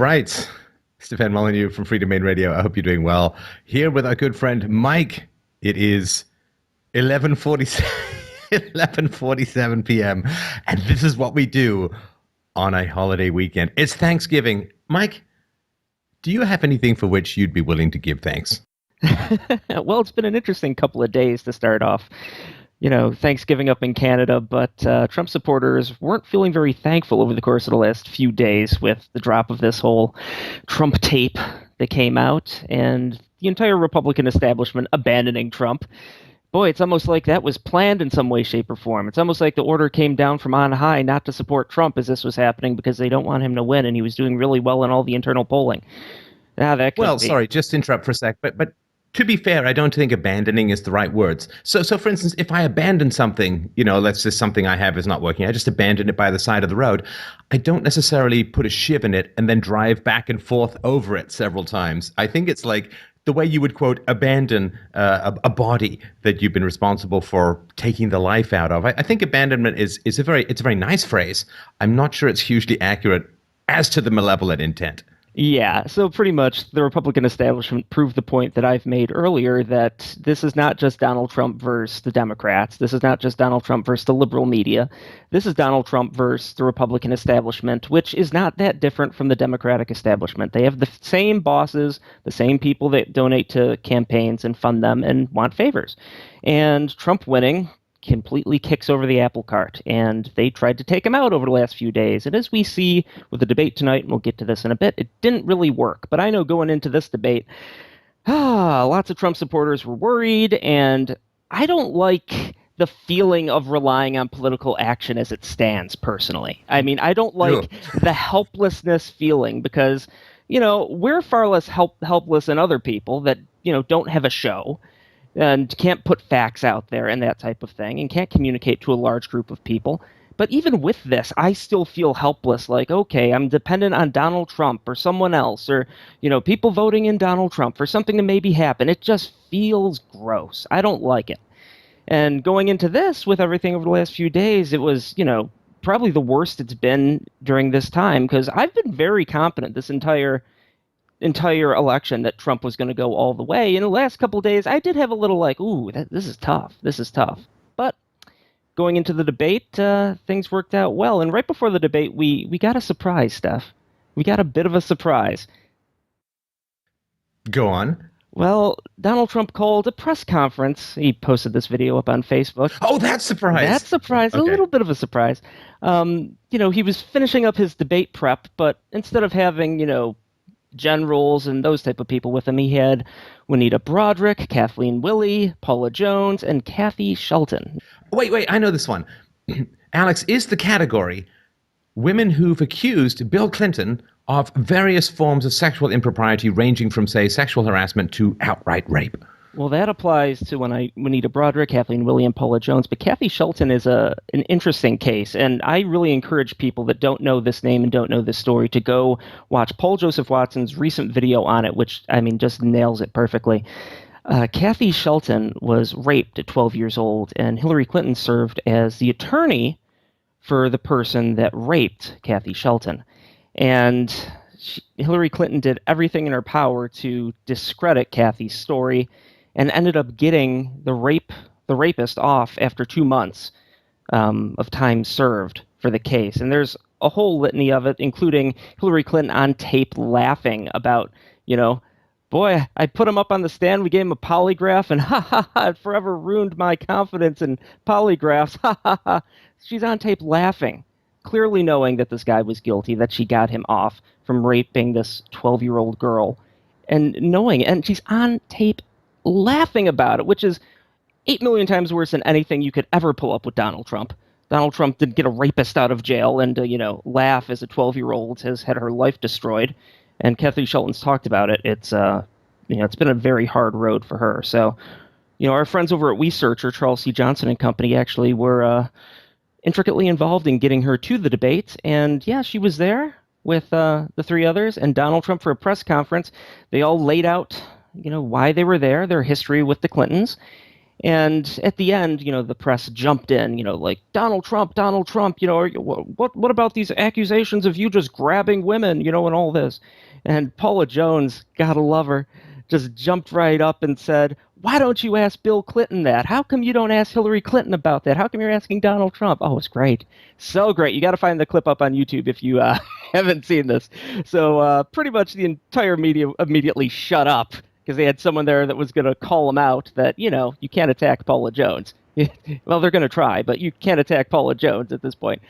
right. Stefan Molyneux from Freedom Main Radio. I hope you're doing well. Here with our good friend Mike. It is 11:47 11:47 p.m. And this is what we do on a holiday weekend. It's Thanksgiving. Mike, do you have anything for which you'd be willing to give thanks? Well, it's been an interesting couple of days to start off. Thanksgiving up in Canada, but Trump supporters weren't feeling very thankful over the course of the last few days with the drop of this whole Trump tape that came out and the entire Republican establishment abandoning Trump. Boy, it's almost like that was planned in some way, shape, or form. It's almost like the order came down from on high not to support Trump as this was happening because they don't want him to win, and he was doing really well in all the internal polling. Well, sorry, just to interrupt for a sec, but to be fair, I don't think abandoning is the right words. So for instance, if I abandon something, let's say something I have is not working, I just abandon it by the side of the road. I don't necessarily put a shiv in it and then drive back and forth over it several times. I think it's like the way you would, quote, abandon a body that you've been responsible for taking the life out of. I think abandonment is a very nice phrase. I'm not sure it's hugely accurate as to the malevolent intent. Yeah, so pretty much the Republican establishment proved the point that I've made earlier that this is not just Donald Trump versus the Democrats. This is not just Donald Trump versus the liberal media. This is Donald Trump versus the Republican establishment, which is not that different from the Democratic establishment. They have the same bosses, the same people that donate to campaigns and fund them and want favors. And Trump winning completely kicks over the apple cart, and they tried to take him out over the last few days. And as we see with the debate tonight, and we'll get to this in a bit, it didn't really work. But I know going into this debate, lots of Trump supporters were worried, and I don't like the feeling of relying on political action as it stands, personally. I mean, I don't like the helplessness feeling because, we're far less helpless than other people that, don't have a show and can't put facts out there and that type of thing, and can't communicate to a large group of people. But even with this, I still feel helpless, like, okay, I'm dependent on Donald Trump or someone else, or, people voting in Donald Trump for something to maybe happen. It just feels gross. I don't like it. And going into this with everything over the last few days, it was, probably the worst it's been during this time, because I've been very confident this entire election that Trump was going to go all the way. In the last couple of days, I did have a little like, ooh, this is tough. This is tough. But going into the debate, things worked out well. And right before the debate, we got a surprise, Steph. We got a bit of a surprise. Go on. Well, Donald Trump called a press conference. He posted this video up on Facebook. Oh, that's surprise. That's surprise. Okay. A little bit of a surprise. He was finishing up his debate prep, but instead of having, generals and those type of people with him, he had Juanita Broaddrick, Kathleen Willey, Paula Jones, and Kathy Shelton. Wait, I know this one. Alex, is the category women who've accused Bill Clinton of various forms of sexual impropriety ranging from, say, sexual harassment to outright rape? Well, that applies to Juanita Broaddrick, Kathleen Willey, and Paula Jones, but Kathy Shelton is an interesting case, and I really encourage people that don't know this name and don't know this story to go watch Paul Joseph Watson's recent video on it, which, just nails it perfectly. Kathy Shelton was raped at 12 years old, and Hillary Clinton served as the attorney for the person that raped Kathy Shelton. And Hillary Clinton did everything in her power to discredit Kathy's story, and ended up getting the rapist off after 2 months of time served for the case. And there's a whole litany of it, including Hillary Clinton on tape laughing about, boy, I put him up on the stand, we gave him a polygraph, and it forever ruined my confidence in polygraphs. She's on tape laughing, clearly knowing that this guy was guilty, that she got him off from raping this 12-year-old girl, and she's on tape laughing about it, which is 8 million times worse than anything you could ever pull up with Donald Trump. Donald Trump did get a rapist out of jail, and laugh as a 12-year-old has had her life destroyed. And Kathy Shelton's talked about it. It's it's been a very hard road for her. So, our friends over at WeSearcher, Charles C. Johnson and company, actually were intricately involved in getting her to the debate. And yeah, she was there with the three others and Donald Trump for a press conference. They all laid out why they were there, their history with the Clintons. And at the end, the press jumped in, like Donald Trump, what about these accusations of you just grabbing women, and all this. And Paula Jones, gotta love her, just jumped right up and said, why don't you ask Bill Clinton that? How come you don't ask Hillary Clinton about that? How come you're asking Donald Trump? Oh, it's great. So great. You got to find the clip up on YouTube if you haven't seen this. So pretty much the entire media immediately shut up because they had someone there that was going to call them out that, you can't attack Paula Jones. Well, they're going to try, but you can't attack Paula Jones at this point.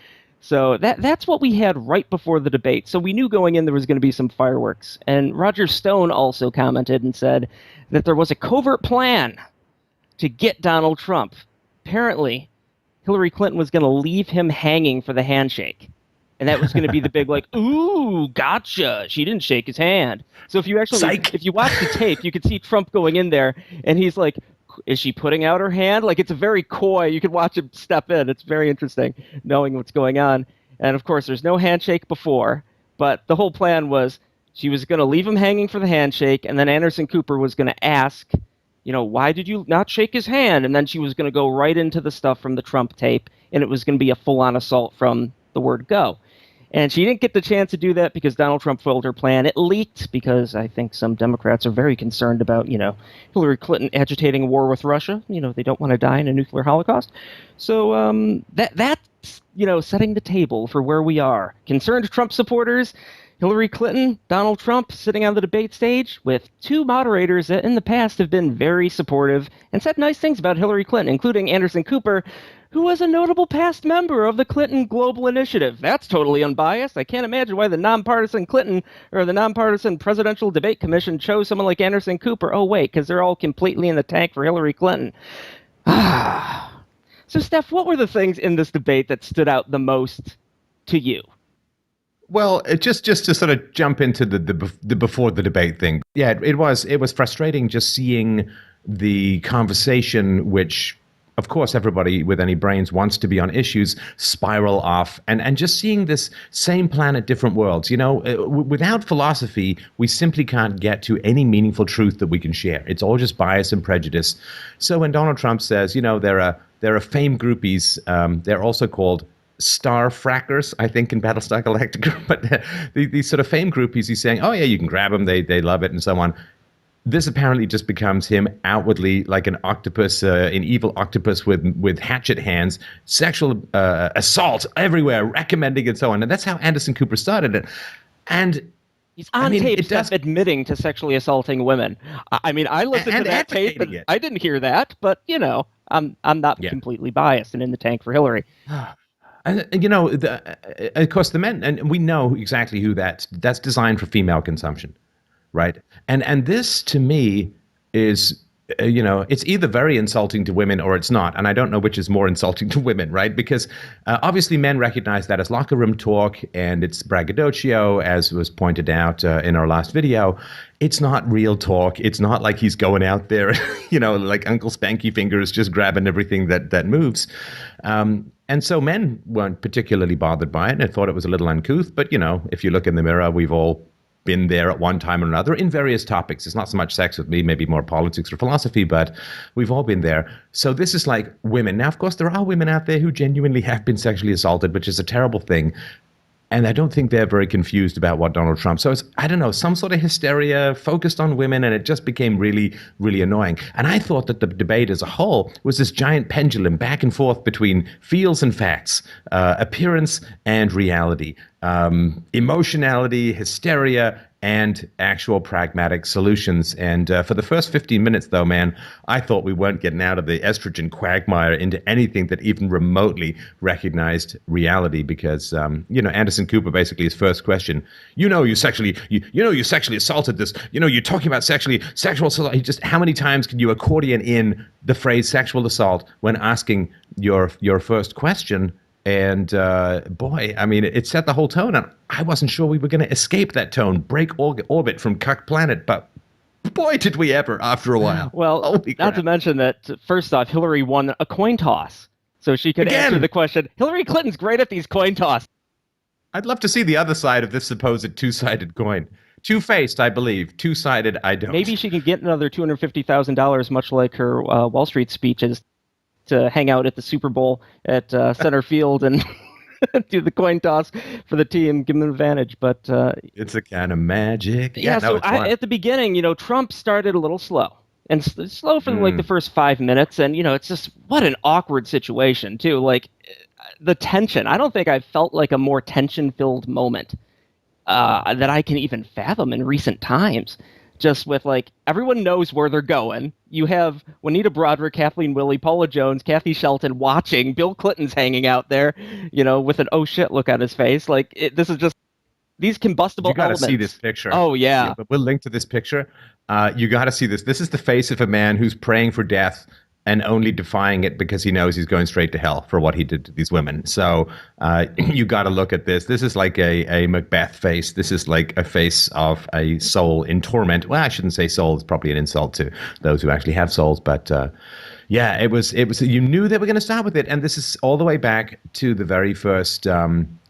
So that's what we had right before the debate. So we knew going in there was going to be some fireworks. And Roger Stone also commented and said that there was a covert plan to get Donald Trump. Apparently, Hillary Clinton was going to leave him hanging for the handshake. And that was going to be the big, like, ooh, gotcha. She didn't shake his hand. So if you if you watch the tape, you could see Trump going in there, and he's like, is she putting out her hand? Like, it's a very coy. You can watch him step in. It's very interesting knowing what's going on. And of course, there's no handshake before, but the whole plan was she was going to leave him hanging for the handshake, and then Anderson Cooper was going to ask, why did you not shake his hand? And then she was going to go right into the stuff from the Trump tape, and it was going to be a full-on assault from the word go. And she didn't get the chance to do that because Donald Trump foiled her plan. It leaked because I think some Democrats are very concerned about, Hillary Clinton agitating a war with Russia. They don't want to die in a nuclear holocaust. So that's, setting the table for where we are. Concerned Trump supporters, Hillary Clinton, Donald Trump sitting on the debate stage with two moderators that in the past have been very supportive and said nice things about Hillary Clinton, including Anderson Cooper, who was a notable past member of the Clinton Global Initiative. That's totally unbiased. I can't imagine why the nonpartisan Clinton or the nonpartisan Presidential Debate Commission chose someone like Anderson Cooper. Oh, wait, because they're all completely in the tank for Hillary Clinton. So, Steph, what were the things in this debate that stood out the most to you? Well, just to sort of jump into the before the debate thing. Yeah, it was frustrating just seeing the conversation, which of course everybody with any brains wants to be on issues, spiral off, and just seeing this same planet, different worlds. Without philosophy, we simply can't get to any meaningful truth that we can share. It's all just bias and prejudice. So when Donald Trump says, there are fame groupies, they're also called star frackers, I think, in Battlestar Galactica. But these sort of fame groupies, he's saying, oh yeah, you can grab them, they love it, and so on. This apparently just becomes him outwardly like an octopus, an evil octopus with hatchet hands, sexual assault everywhere, recommending and so on. And that's how Anderson Cooper started it. And he's on tape admitting to sexually assaulting women. I listened to that tape and I didn't hear that, but I'm not completely biased and in the tank for Hillary. And of course, the men, and we know exactly who that's designed for female consumption, right? And this to me is, it's either very insulting to women or it's not, and I don't know which is more insulting to women, right? Because obviously men recognize that as locker room talk, and it's braggadocio, as was pointed out in our last video. It's not real talk. It's not like he's going out there, like Uncle Spanky Fingers, just grabbing everything that moves. And so men weren't particularly bothered by it and thought it was a little uncouth. But, if you look in the mirror, we've all been there at one time or another in various topics. It's not so much sex with me, maybe more politics or philosophy, but we've all been there. So this is like women. Now, of course, there are women out there who genuinely have been sexually assaulted, which is a terrible thing. And I don't think they're very confused about what Donald Trump. So it's, I don't know, some sort of hysteria focused on women, and it just became really, really annoying. And I thought that the debate as a whole was this giant pendulum back and forth between feels and facts, appearance and reality, emotionality, hysteria, and actual pragmatic solutions. And for the first 15 minutes, though, man, I thought we weren't getting out of the estrogen quagmire into anything that even remotely recognized reality. Because, Anderson Cooper, basically his first question, you sexually assaulted this, you're talking about sexual assault. How many times can you accordion in the phrase sexual assault when asking your first question? And boy, it set the whole tone. And I wasn't sure we were going to escape that tone, break orbit from Cuck Planet. But boy, did we ever after a while. Well, not to mention that, first off, Hillary won a coin toss. So she could answer the question. Hillary Clinton's great at these coin tosses. I'd love to see the other side of this supposed two-sided coin. Two-faced, I believe. Two-sided, I don't. Maybe she can get another $250,000, much like her Wall Street speeches, to hang out at the Super Bowl at center field and do the coin toss for the team, give them an advantage. But it's a kind of magic. Yeah, no, so at the beginning, Trump started a little slow. And slow for like the first 5 minutes. And, it's just what an awkward situation, too. Like the tension. I don't think I've felt like a more tension-filled moment that I can even fathom in recent times. Just with like everyone knows where they're going. You have Juanita Broaddrick, Kathleen Willey, Paula Jones, Kathy Shelton watching. Bill Clinton's hanging out there, with an oh shit look on his face. Like this is just these combustible elements. You got to see this picture. Oh yeah. But we'll link to this picture. You got to see this. This is the face of a man who's praying for death and only defying it because he knows he's going straight to hell for what he did to these women. So you got to look at this. This is like a Macbeth face. This is like a face of a soul in torment. Well, I shouldn't say soul. It's probably an insult to those who actually have souls. But yeah, it was. You knew they were going to start with it. And this is all the way back to the very first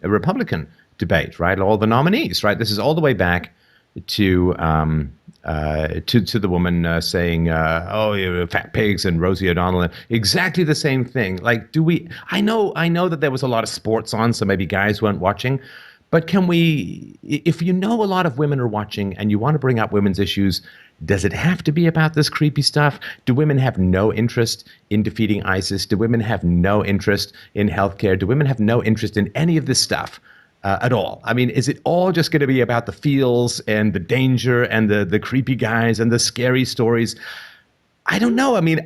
Republican debate, right? All the nominees, right? This is all the way back to the woman saying, "Oh, you're fat pigs," and Rosie O'Donnell, and exactly the same thing. Like, do we? I know that there was a lot of sports on, so maybe guys weren't watching. But can we? If a lot of women are watching, and you want to bring up women's issues, does it have to be about this creepy stuff? Do women have no interest in defeating ISIS? Do women have no interest in healthcare? Do women have no interest in any of this stuff? At all? I mean, is it all just going to be about the feels and the danger and the creepy guys and the scary stories? I don't know. I mean,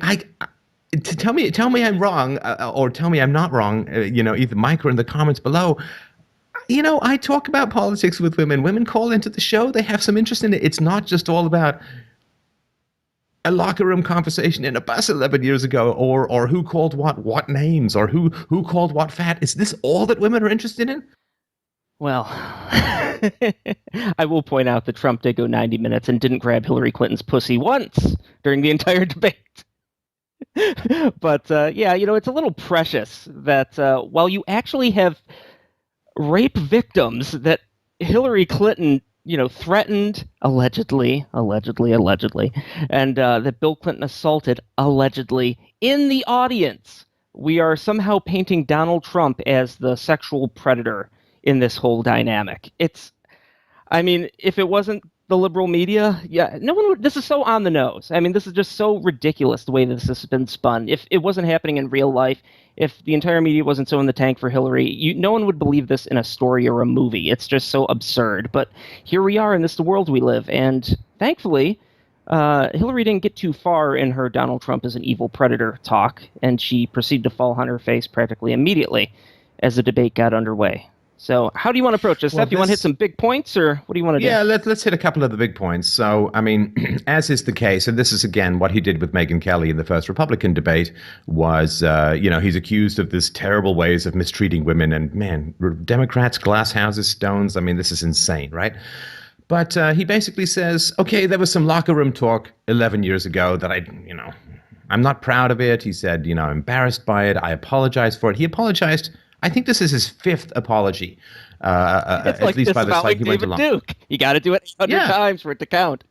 tell me I'm wrong, or tell me I'm not wrong. Either Mike or in the comments below. I talk about politics with women. Women call into the show. They have some interest in it. It's not just all about a locker room conversation in a bus 11 years ago, or who called what names, or who called what fat. Is this all that women are interested in? Well, I will point out that Trump did go 90 minutes and didn't grab Hillary Clinton's pussy once during the entire debate. But yeah, it's a little precious that while you actually have rape victims that Hillary Clinton, threatened allegedly, and that Bill Clinton assaulted allegedly in the audience, we are somehow painting Donald Trump as the sexual predator in this whole dynamic. If it wasn't the liberal media, yeah, no one would. This is so on the nose. I mean, this is just so ridiculous the way this has been spun. If it wasn't happening in real life, if the entire media wasn't so in the tank for Hillary, no one would believe this in a story or a movie. It's just so absurd. But here we are, and this is the world we live. And thankfully, Hillary didn't get too far in her Donald Trump is an evil predator talk, and she proceeded to fall on her face practically immediately as the debate got underway. So how do you want to approach this? Seth, do you want to hit some big points, or what do you want to do? Yeah, let's hit a couple of the big points. So, I mean, as is the case, and this is, again, what he did with Megyn Kelly in the first Republican debate was, he's accused of this terrible ways of mistreating women. And, man, Democrats, glass houses, stones. I mean, this is insane, right? But he basically says, okay, there was some locker room talk 11 years ago that I'm not proud of it. He said, I'm embarrassed by it. I apologize for it. He apologized. I think this is his fifth apology, at least by the time he went along. Duke. You got to do it 100 times for it to count.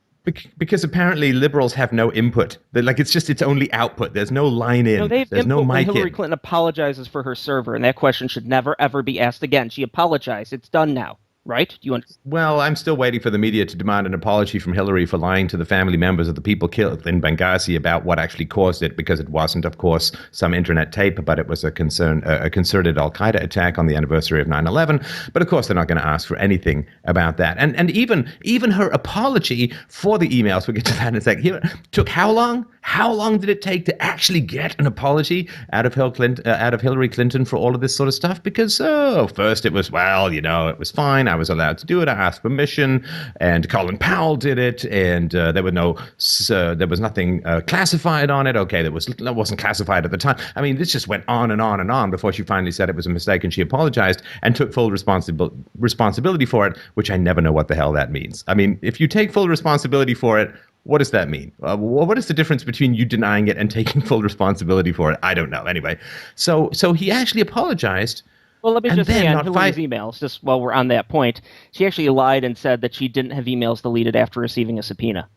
Because apparently liberals have no input. It's only output. There's no line in. There's no mic in. Hillary Clinton apologizes for her server, and that question should never, ever be asked again. She apologized. It's done now. Right? Do you understand? Well, I'm still waiting for the media to demand an apology from Hillary for lying to the family members of the people killed in Benghazi about what actually caused it, because it wasn't, of course, some internet tape, but it was a concerted Al-Qaeda attack on the anniversary of 9/11. But of course, they're not going to ask for anything about that. And even her apology for the emails, we'll get to that in a second, took how long? How long did it take to actually get an apology out of Hillary Clinton for all of this sort of stuff? Because first it was, it was fine. I was allowed to do it. I asked permission, and Colin Powell did it, and there was nothing classified on it. Okay, that wasn't classified at the time. I mean, this just went on and on and on before she finally said it was a mistake, and she apologized and took full responsibility for it, which I never know what the hell that means. I mean, if you take full responsibility for it, what does that mean? What is the difference between you denying it and taking full responsibility for it? I don't know. Anyway, so he actually apologized Well, let me And just say then on not Hillary's five. emails, just while we're on that point, she actually lied and said that she didn't have emails deleted after receiving a subpoena.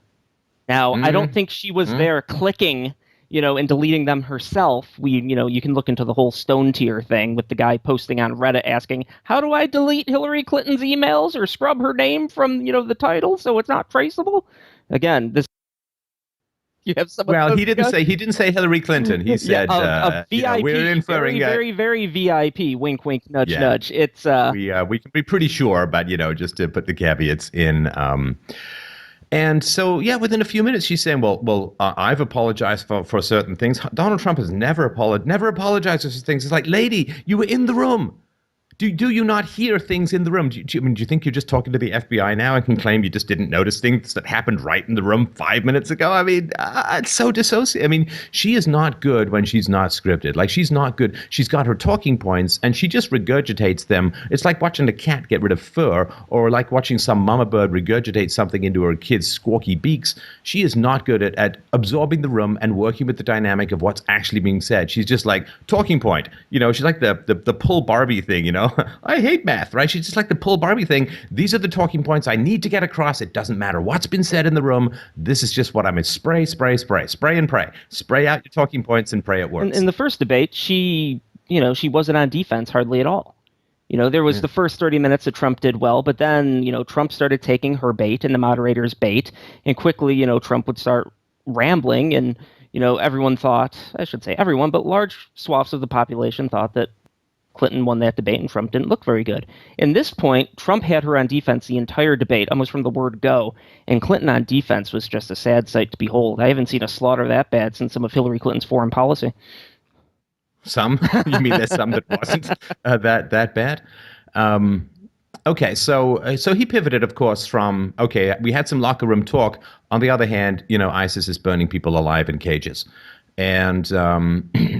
Now, I don't Mm, think she was mm. there clicking, and deleting them herself. You can look into the whole Stone tier thing with the guy posting on Reddit asking, "How do I delete Hillary Clinton's emails or scrub her name from, the title so it's not traceable?" Again, this you have someone Well, posting on. he didn't say Hillary Clinton. He Yeah, said, a we're VIP, very, inferring that. very, very VIP. Wink, wink, nudge, Yeah, nudge. It's we can be pretty sure, but just to put the caveats in. And so, yeah, within a few minutes, she's saying, I've apologized for certain things. Donald Trump has never apologized for things. It's like, lady, you were in the room. Do you not hear things in the room? Do you think you're just talking to the FBI now and can claim you just didn't notice things that happened right in the room 5 minutes ago? I mean, it's so dissociative. I mean, she is not good when she's not scripted. Like, she's not good. She's got her talking points and she just regurgitates them. It's like watching a cat get rid of fur, or like watching some mama bird regurgitate something into her kids' squawky beaks. She is not good at absorbing the room and working with the dynamic of what's actually being said. She's just like, talking point. She's like the pull Barbie thing, I hate math, right? She's just like the pull Barbie thing. These are the talking points I need to get across. It doesn't matter what's been said in the room. This is just what I'm in. Spray, spray, spray, spray and pray. Spray out your talking points and pray it works. in the first debate, she wasn't on defense hardly at all. There was the first 30 minutes that Trump did well, but then, Trump started taking her bait and the moderator's bait, and quickly, Trump would start rambling, and, everyone thought, I should say everyone, but large swaths of the population thought that Clinton won that debate and Trump didn't look very good. In this point, Trump had her on defense the entire debate, almost from the word go, and Clinton on defense was just a sad sight to behold. I haven't seen a slaughter that bad since some of Hillary Clinton's foreign policy. Some? You mean there's some that wasn't that bad? Okay, so he pivoted, of course, from, okay, we had some locker room talk. On the other hand, ISIS is burning people alive in cages. And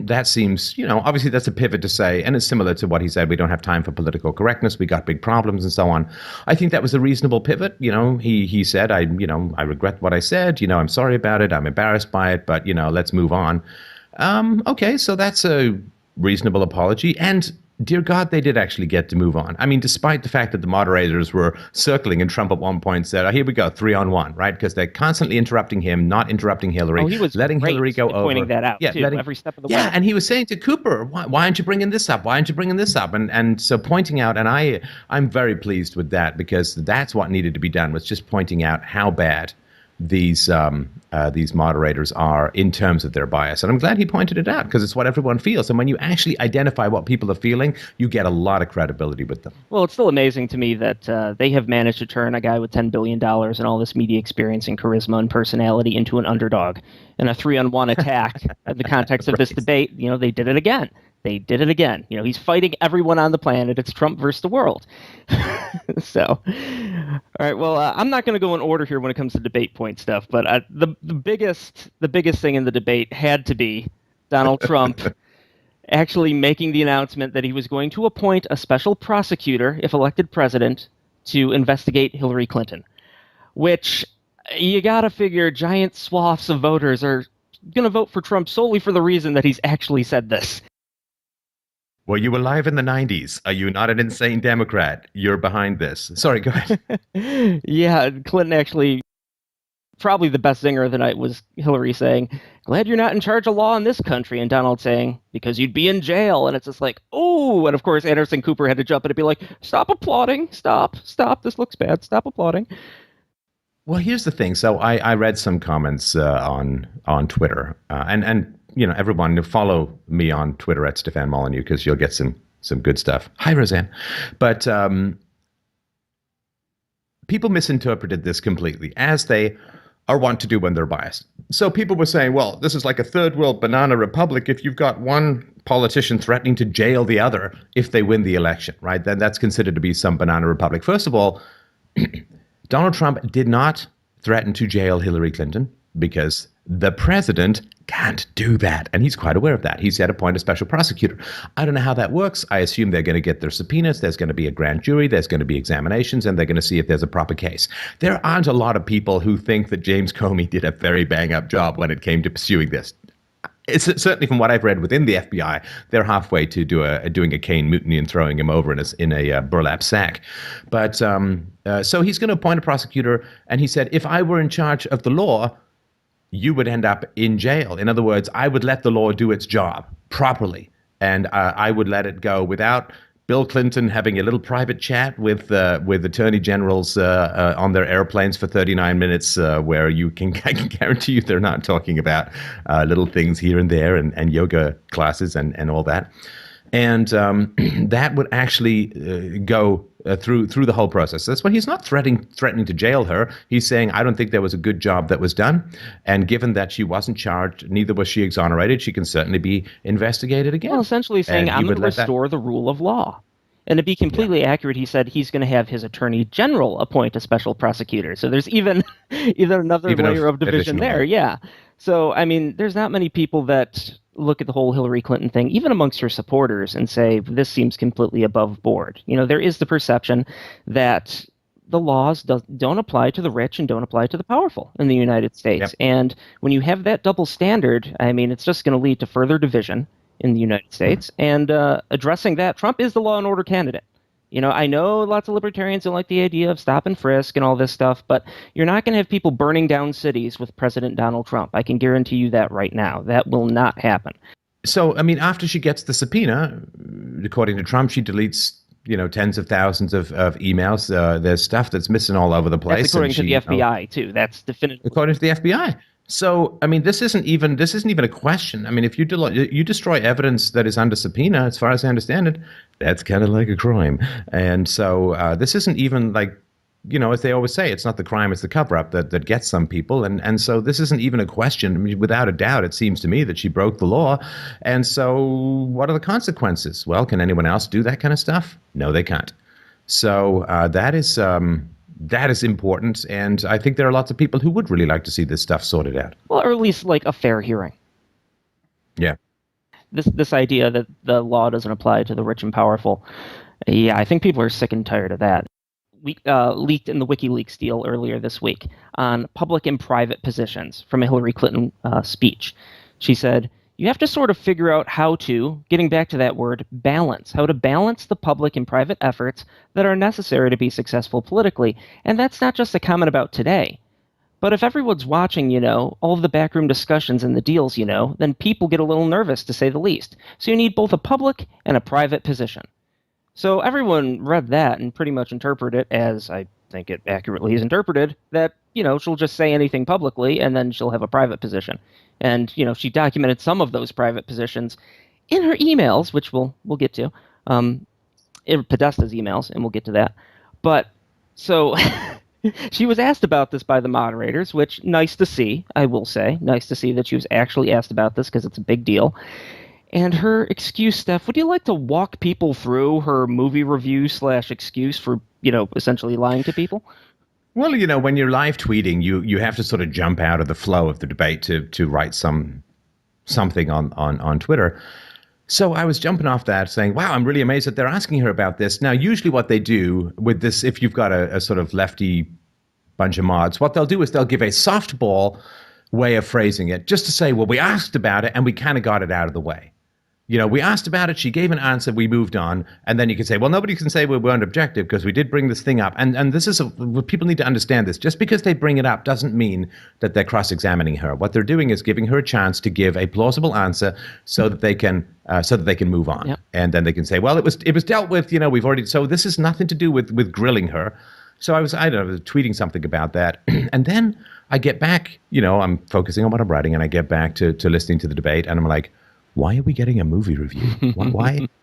that seems, obviously that's a pivot to say, and it's similar to what he said, we don't have time for political correctness, we got big problems and so on. I think that was a reasonable pivot. He said, I regret what I said, I'm sorry about it, I'm embarrassed by it, but, let's move on. Okay, so that's a reasonable apology. And dear God, they did actually get to move on. I mean, despite the fact that the moderators were circling and Trump at one point said, here we go, 3-on-1, right? Because they're constantly interrupting him, not interrupting Hillary. Oh, he was letting Hillary go over. Pointing that out, too, every step of the way. Yeah, and he was saying to Cooper, why aren't you bringing this up? Why aren't you bringing this up? And so pointing out, and I'm very pleased with that, because that's what needed to be done, was just pointing out how bad these moderators are in terms of their bias. And I'm glad he pointed it out, because it's what everyone feels. And when you actually identify what people are feeling, you get a lot of credibility with them. Well, it's still amazing to me that they have managed to turn a guy with $10 billion and all this media experience and charisma and personality into an underdog. In a 3-on-1 attack, in the context of this debate, they did it again. They did it again. He's fighting everyone on the planet. It's Trump versus the world. So, all right. Well, I'm not going to go in order here when it comes to debate point stuff, but the biggest thing in the debate had to be Donald Trump actually making the announcement that he was going to appoint a special prosecutor, if elected president, to investigate Hillary Clinton, which you got to figure giant swaths of voters are going to vote for Trump solely for the reason that he's actually said this. Were you alive in the 90s? Are you not an insane Democrat? You're behind this. Sorry, go ahead. Yeah, Clinton actually, probably the best zinger of the night was Hillary saying, "Glad you're not in charge of law in this country," and Donald saying, "Because you'd be in jail." And it's just like, oh, and of course Anderson Cooper had to jump in and be like, "Stop applauding, stop, this looks bad, stop applauding." Well, here's the thing. So I read some comments on Twitter, and everyone follow me on Twitter at Stefan Molyneux, because you'll get some good stuff. Hi, Roseanne. But people misinterpreted this completely, as they are wont to do when they're biased. So people were saying, well, this is like a third world banana republic. If you've got one politician threatening to jail the other if they win the election, right, then that's considered to be some banana republic. First of all, Donald Trump did not threaten to jail Hillary Clinton, because the president can't do that. And he's quite aware of that. He said appoint a special prosecutor. I don't know how that works. I assume they're going to get their subpoenas. There's going to be a grand jury. There's going to be examinations, and they're going to see if there's a proper case. There aren't a lot of people who think that James Comey did a very bang-up job when it came to pursuing this. it's certainly from what I've read within the FBI, they're halfway to doing a cane mutiny and throwing him over in a burlap sack. But so he's going to appoint a prosecutor, and he said, if I were in charge of the law, you would end up in jail. In other words, I would let the law do its job properly, and I would let it go without Bill Clinton having a little private chat with attorney generals on their airplanes for 39 minutes, where I can guarantee you they're not talking about little things here and there and yoga classes and all that. And that would actually go through the whole process. That's why he's not threatening to jail her. He's saying, I don't think there was a good job that was done. And given that she wasn't charged, neither was she exonerated, she can certainly be investigated again. Well, essentially saying, I'm going to restore the rule of law. And to be completely accurate, he said he's going to have his attorney general appoint a special prosecutor. So there's even another layer of division there. Yeah. So, I mean, there's not many people that look at the whole Hillary Clinton thing, even amongst her supporters, and say, this seems completely above board. You know, there is the perception that the laws don't apply to the rich and don't apply to the powerful in the United States. Yep. And when you have that double standard, I mean, it's just going to lead to further division in the United States. And addressing that, Trump is the law and order candidate. You know, I know lots of libertarians don't like the idea of stop and frisk and all this stuff, but you're not going to have people burning down cities with President Donald Trump. I can guarantee you that right now. That will not happen. So, I mean, after she gets the subpoena, according to Trump, she deletes, tens of thousands of emails. There's stuff that's missing all over the place. That's according to the FBI, too. That's definitive. According to the FBI. So, I mean, this isn't even a question. I mean, if you destroy evidence that is under subpoena, as far as I understand it, that's kind of like a crime. And so this isn't even like, as they always say, it's not the crime, it's the cover-up that gets some people. And so this isn't even a question. I mean, without a doubt, it seems to me that she broke the law. And so what are the consequences? Well, can anyone else do that kind of stuff? No, they can't. So that is important, and I think there are lots of people who would really like to see this stuff sorted out. Well, or at least like a fair hearing. Yeah. This idea that the law doesn't apply to the rich and powerful, yeah, I think people are sick and tired of that. We leaked in the WikiLeaks deal earlier this week on public and private positions from a Hillary Clinton speech. She said, you have to sort of figure out how to, getting back to that word, how to balance the public and private efforts that are necessary to be successful politically. And that's not just a comment about today. But if everyone's watching, all of the backroom discussions and the deals, then people get a little nervous, to say the least. So you need both a public and a private position. So everyone read that and pretty much interpreted it as, I think it accurately is interpreted, that, she'll just say anything publicly and then she'll have a private position. And, she documented some of those private positions in her emails, which we'll get to, in Podesta's emails, and we'll get to that. But so she was asked about this by the moderators, which nice to see, I will say. Nice to see that she was actually asked about this because it's a big deal. And her excuse, Steph, would you like to walk people through her movie review / excuse for, essentially lying to people? Well, when you're live tweeting, you have to sort of jump out of the flow of the debate to write something on Twitter. So I was jumping off that saying, wow, I'm really amazed that they're asking her about this. Now, usually what they do with this, if you've got a sort of lefty bunch of mods, what they'll do is they'll give a softball way of phrasing it just to say, well, we asked about it and we kind of got it out of the way. We asked about it, she gave an answer, we moved on, and then you can say, well, nobody can say we weren't objective because we did bring this thing up. And this is people need to understand this. Just because they bring it up doesn't mean that they're cross-examining her. What they're doing is giving her a chance to give a plausible answer so that they can move on. Yep. And then they can say, well, it was dealt with, we've already, so this has nothing to do with grilling her. So I was tweeting something about that. And then I get back, I'm focusing on what I'm writing, and I get back to listening to the debate, and I'm like, why are we getting a movie review?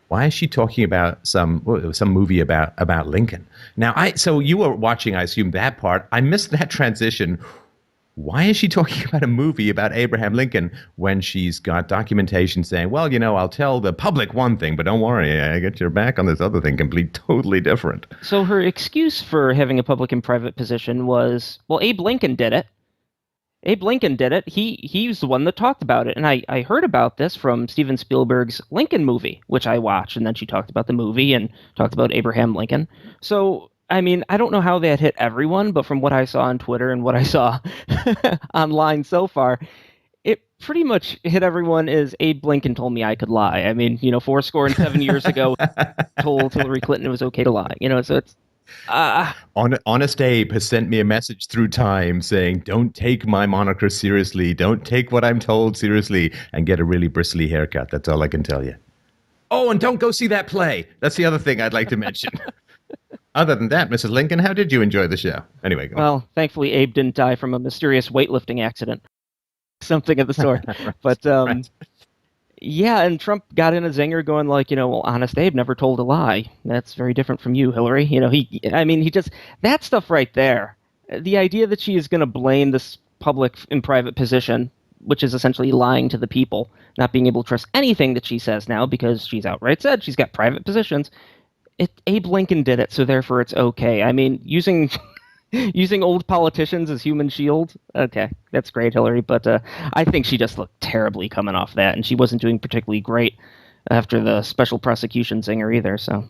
Why is she talking about some movie about Lincoln? Now, so you were watching, I assume, that part. I missed that transition. Why is she talking about a movie about Abraham Lincoln when she's got documentation saying, well, I'll tell the public one thing, but don't worry, I get your back on this other thing, totally different. So her excuse for having a public and private position was, well, Abe Lincoln did it. Abe Lincoln did it. He's the one that talked about it. And I heard about this from Steven Spielberg's Lincoln movie, which I watched. And then she talked about the movie and talked about Abraham Lincoln. So, I mean, I don't know how that hit everyone, but from what I saw on Twitter and what I saw online so far, it pretty much hit everyone is Abe Lincoln told me I could lie. I mean, 4 and 7 years ago, told Hillary Clinton it was okay to lie. So it's uh, Honest Abe has sent me a message through time saying, "Don't take my moniker seriously. Don't take what I'm told seriously, and get a really bristly haircut." That's all I can tell you. Oh, and don't go see that play. That's the other thing I'd like to mention. Other than that, Mrs. Lincoln, how did you enjoy the show? Anyway, go on. well, thankfully Abe didn't die from a mysterious weightlifting accident, something of the sort. Right, But right. yeah, and Trump got in a zinger going like, well, Honest Abe never told a lie. That's very different from you, Hillary. He just, that stuff right there. The idea that she is going to blame this public and private position, which is essentially lying to the people, not being able to trust anything that she says now because she's outright said she's got private positions. Abe Lincoln did it, so therefore it's okay. I mean, using old politicians as human shield. Okay, that's great, Hillary. But I think she just looked terribly coming off that, and she wasn't doing particularly great after the special prosecution zinger either. So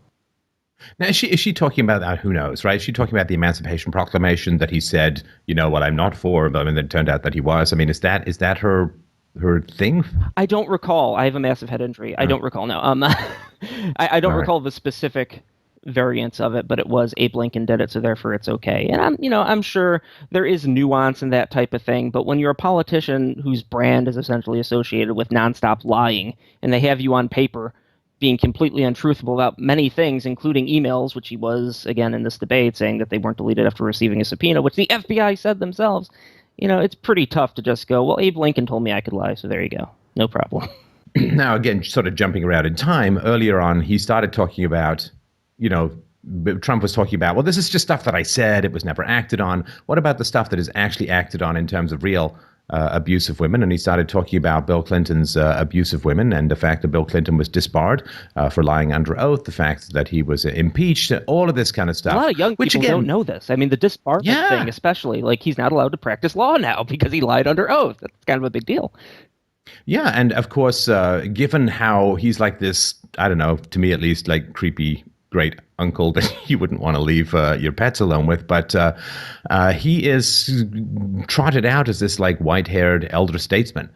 Now, is she talking about that? Who knows, right? Is she talking about the Emancipation Proclamation that he said, what I'm not for, but I mean, it turned out that he was. I mean, is that her thing? I don't recall. I have a massive head injury. I don't recall. No. I don't All right. recall the specific variants of it, but it was Abe Lincoln did it, so therefore it's okay. And I'm sure there is nuance in that type of thing, but when you're a politician whose brand is essentially associated with nonstop lying, and they have you on paper being completely untruthful about many things, including emails, which he was again in this debate saying that they weren't deleted after receiving a subpoena, which the FBI said themselves. It's pretty tough to just go, well, Abe Lincoln told me I could lie, so there you go. No problem. Now, again, sort of jumping around in time, earlier on, he started talking about, Trump was talking about, well, this is just stuff that I said. It was never acted on. What about the stuff that is actually acted on in terms of real abuse of women? And he started talking about Bill Clinton's abuse of women and the fact that Bill Clinton was disbarred for lying under oath, the fact that he was impeached, all of this kind of stuff. A lot of young people don't know this. I mean, the disbarment thing, especially, like he's not allowed to practice law now because he lied under oath. That's kind of a big deal. Yeah, and of course, given how he's like this, I don't know, to me at least, like creepy great uncle that you wouldn't want to leave your pets alone with, but he is trotted out as this like white-haired elder statesman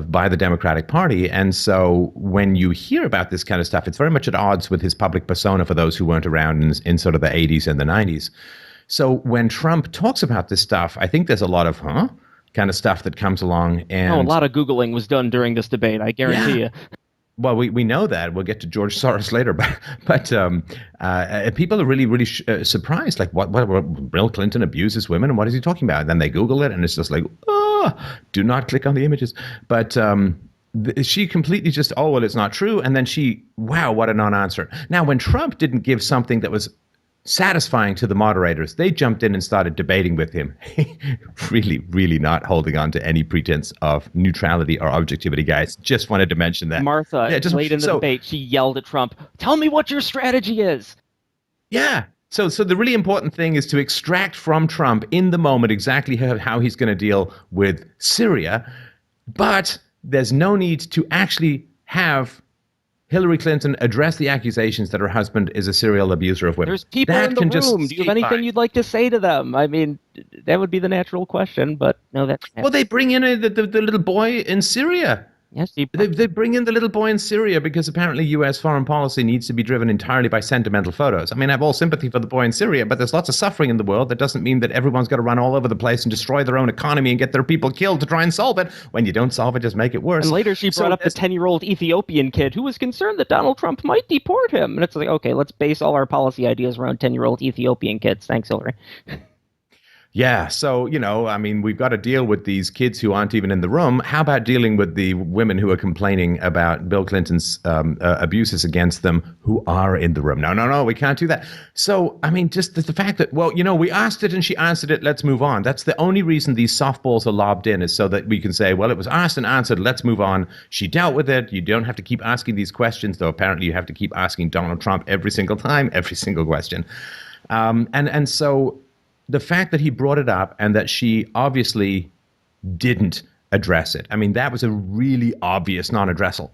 by the Democratic Party, and so when you hear about this kind of stuff, it's very much at odds with his public persona for those who weren't around in sort of the 80s and the 90s. So when Trump talks about this stuff, I think there's a lot of kind of stuff that comes along. And a lot of Googling was done during this debate, I guarantee you. Well, we know that. We'll get to George Soros later, but people are really, really surprised. Like, what Bill Clinton abuses women, and what is he talking about? And then they Google it, and it's just like, do not click on the images. But she completely just, well, it's not true. And then wow, what a non-answer. Now, when Trump didn't give something that was satisfying to the moderators, they jumped in and started debating with him. Really, really not holding on to any pretense of neutrality or objectivity, guys. Just wanted to mention that. Martha, late in the debate, she yelled at Trump, "Tell me what your strategy is." Yeah. So the really important thing is to extract from Trump in the moment exactly how he's going to deal with Syria. But there's no need to actually have Hillary Clinton addressed the accusations that her husband is a serial abuser of women. There's people in the room. Do you have anything you'd like to say to them? I mean, that would be the natural question, but no, that's... Well, they bring in the little boy in Syria. Yes, they bring in the little boy in Syria because apparently U.S. foreign policy needs to be driven entirely by sentimental photos. I mean, I have all sympathy for the boy in Syria, but there's lots of suffering in the world. That doesn't mean that everyone's got to run all over the place and destroy their own economy and get their people killed to try and solve it. When you don't solve it, just make it worse. And later she brought up the 10-year-old Ethiopian kid who was concerned that Donald Trump might deport him. And it's like, okay, let's base all our policy ideas around 10-year-old Ethiopian kids. Thanks, Hillary. Yeah, so, I mean, we've got to deal with these kids who aren't even in the room. How about dealing with the women who are complaining about Bill Clinton's abuses against them who are in the room? No, we can't do that. So, I mean, just the fact that, well, we asked it and she answered it, let's move on. That's the only reason these softballs are lobbed in, is so that we can say, well, it was asked and answered, let's move on. She dealt with it. You don't have to keep asking these questions, though apparently you have to keep asking Donald Trump every single time, every single question. And so the fact that he brought it up and that she obviously didn't address it, I mean, that was a really obvious non-addressal.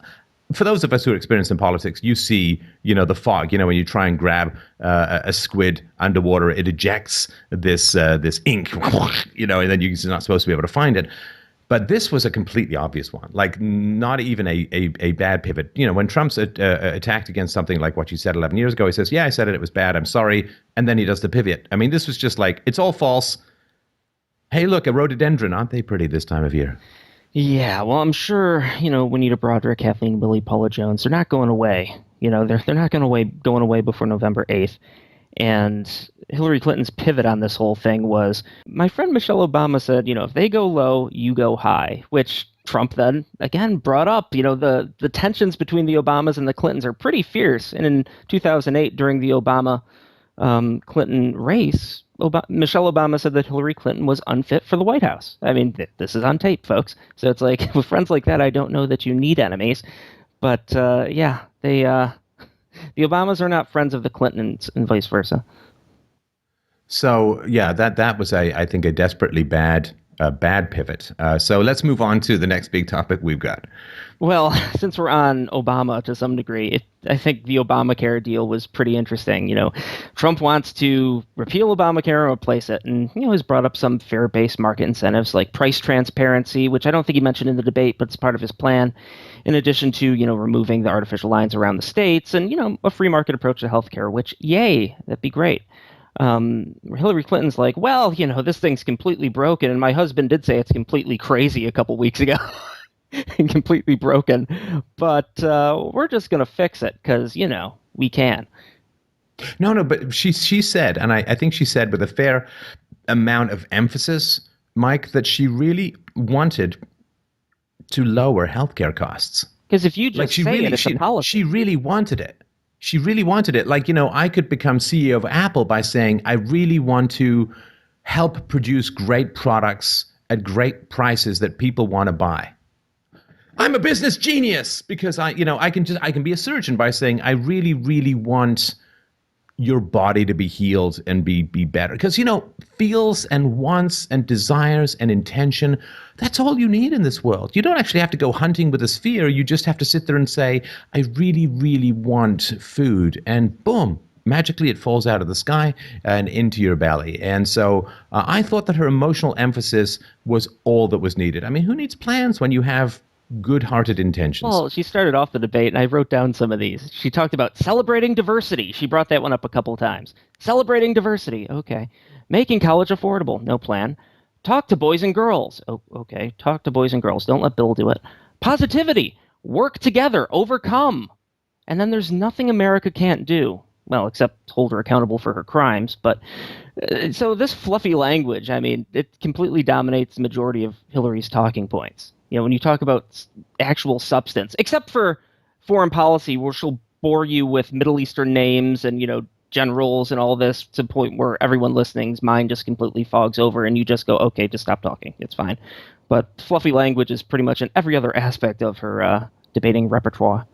For those of us who are experienced in politics, you see, the fog. When you try and grab a squid underwater, it ejects this ink, and then you're not supposed to be able to find it. But this was a completely obvious one, like not even a bad pivot. When Trump's attacked against something like what you said 11 years ago, he says, yeah, I said it was bad, I'm sorry. And then he does the pivot. I mean, this was just like, it's all false. Hey, look, a rhododendron. Aren't they pretty this time of year? Yeah, well, I'm sure, Juanita Broaddrick, Kathleen Willey, Paula Jones, they're not going away. They're not going away before November 8th. And Hillary Clinton's pivot on this whole thing was, my friend Michelle Obama said, if they go low, you go high, which Trump then again brought up. The tensions between the Obamas and the Clintons are pretty fierce. And in 2008, during the Obama Clinton race, Michelle Obama said that Hillary Clinton was unfit for the White House. I mean, this is on tape, folks. So it's like, with friends like that, I don't know that you need enemies. But yeah, the Obamas are not friends of the Clintons and vice versa. So yeah, that was I think a desperately bad pivot. So let's move on to the next big topic we've got. Well, since we're on Obama to some degree, I think the Obamacare deal was pretty interesting. Trump wants to repeal Obamacare or replace it, and has brought up some fair-based market incentives like price transparency, which I don't think he mentioned in the debate, but it's part of his plan. In addition to removing the artificial lines around the states, and a free market approach to healthcare, which yay, that'd be great. Hillary Clinton's like, well, this thing's completely broken, and my husband did say it's completely crazy a couple weeks ago. And completely broken, but we're just going to fix it because, we can. No, but she said, and I think she said with a fair amount of emphasis, Mike, that she really wanted to lower healthcare costs. Because if you just it's a policy. She really wanted it. She really wanted it. Like, I could become CEO of Apple by saying, I really want to help produce great products at great prices that people want to buy. I'm a business genius because I can be a surgeon by saying, I really, really want your body to be healed and be better. Because, feels and wants and desires and intention, that's all you need in this world. You don't actually have to go hunting with a sphere. You just have to sit there and say, I really, really want food. And boom, magically it falls out of the sky and into your belly. And so I thought that her emotional emphasis was all that was needed. I mean, who needs plans when you have good-hearted intentions? Well, she started off the debate, and I wrote down some of these. She talked about celebrating diversity. She brought that one up a couple of times. Celebrating diversity. Okay. Making college affordable. No plan. Talk to boys and girls. Oh, okay. Talk to boys and girls. Don't let Bill do it. Positivity. Work together. Overcome. And then there's nothing America can't do. Well, except hold her accountable for her crimes. But so this fluffy language, I mean, it completely dominates the majority of Hillary's talking points. When you talk about actual substance, except for foreign policy, where she'll bore you with Middle Eastern names and, generals and all this to the point where everyone listening's mind just completely fogs over and you just go, okay, just stop talking. It's fine. But fluffy language is pretty much in every other aspect of her debating repertoire.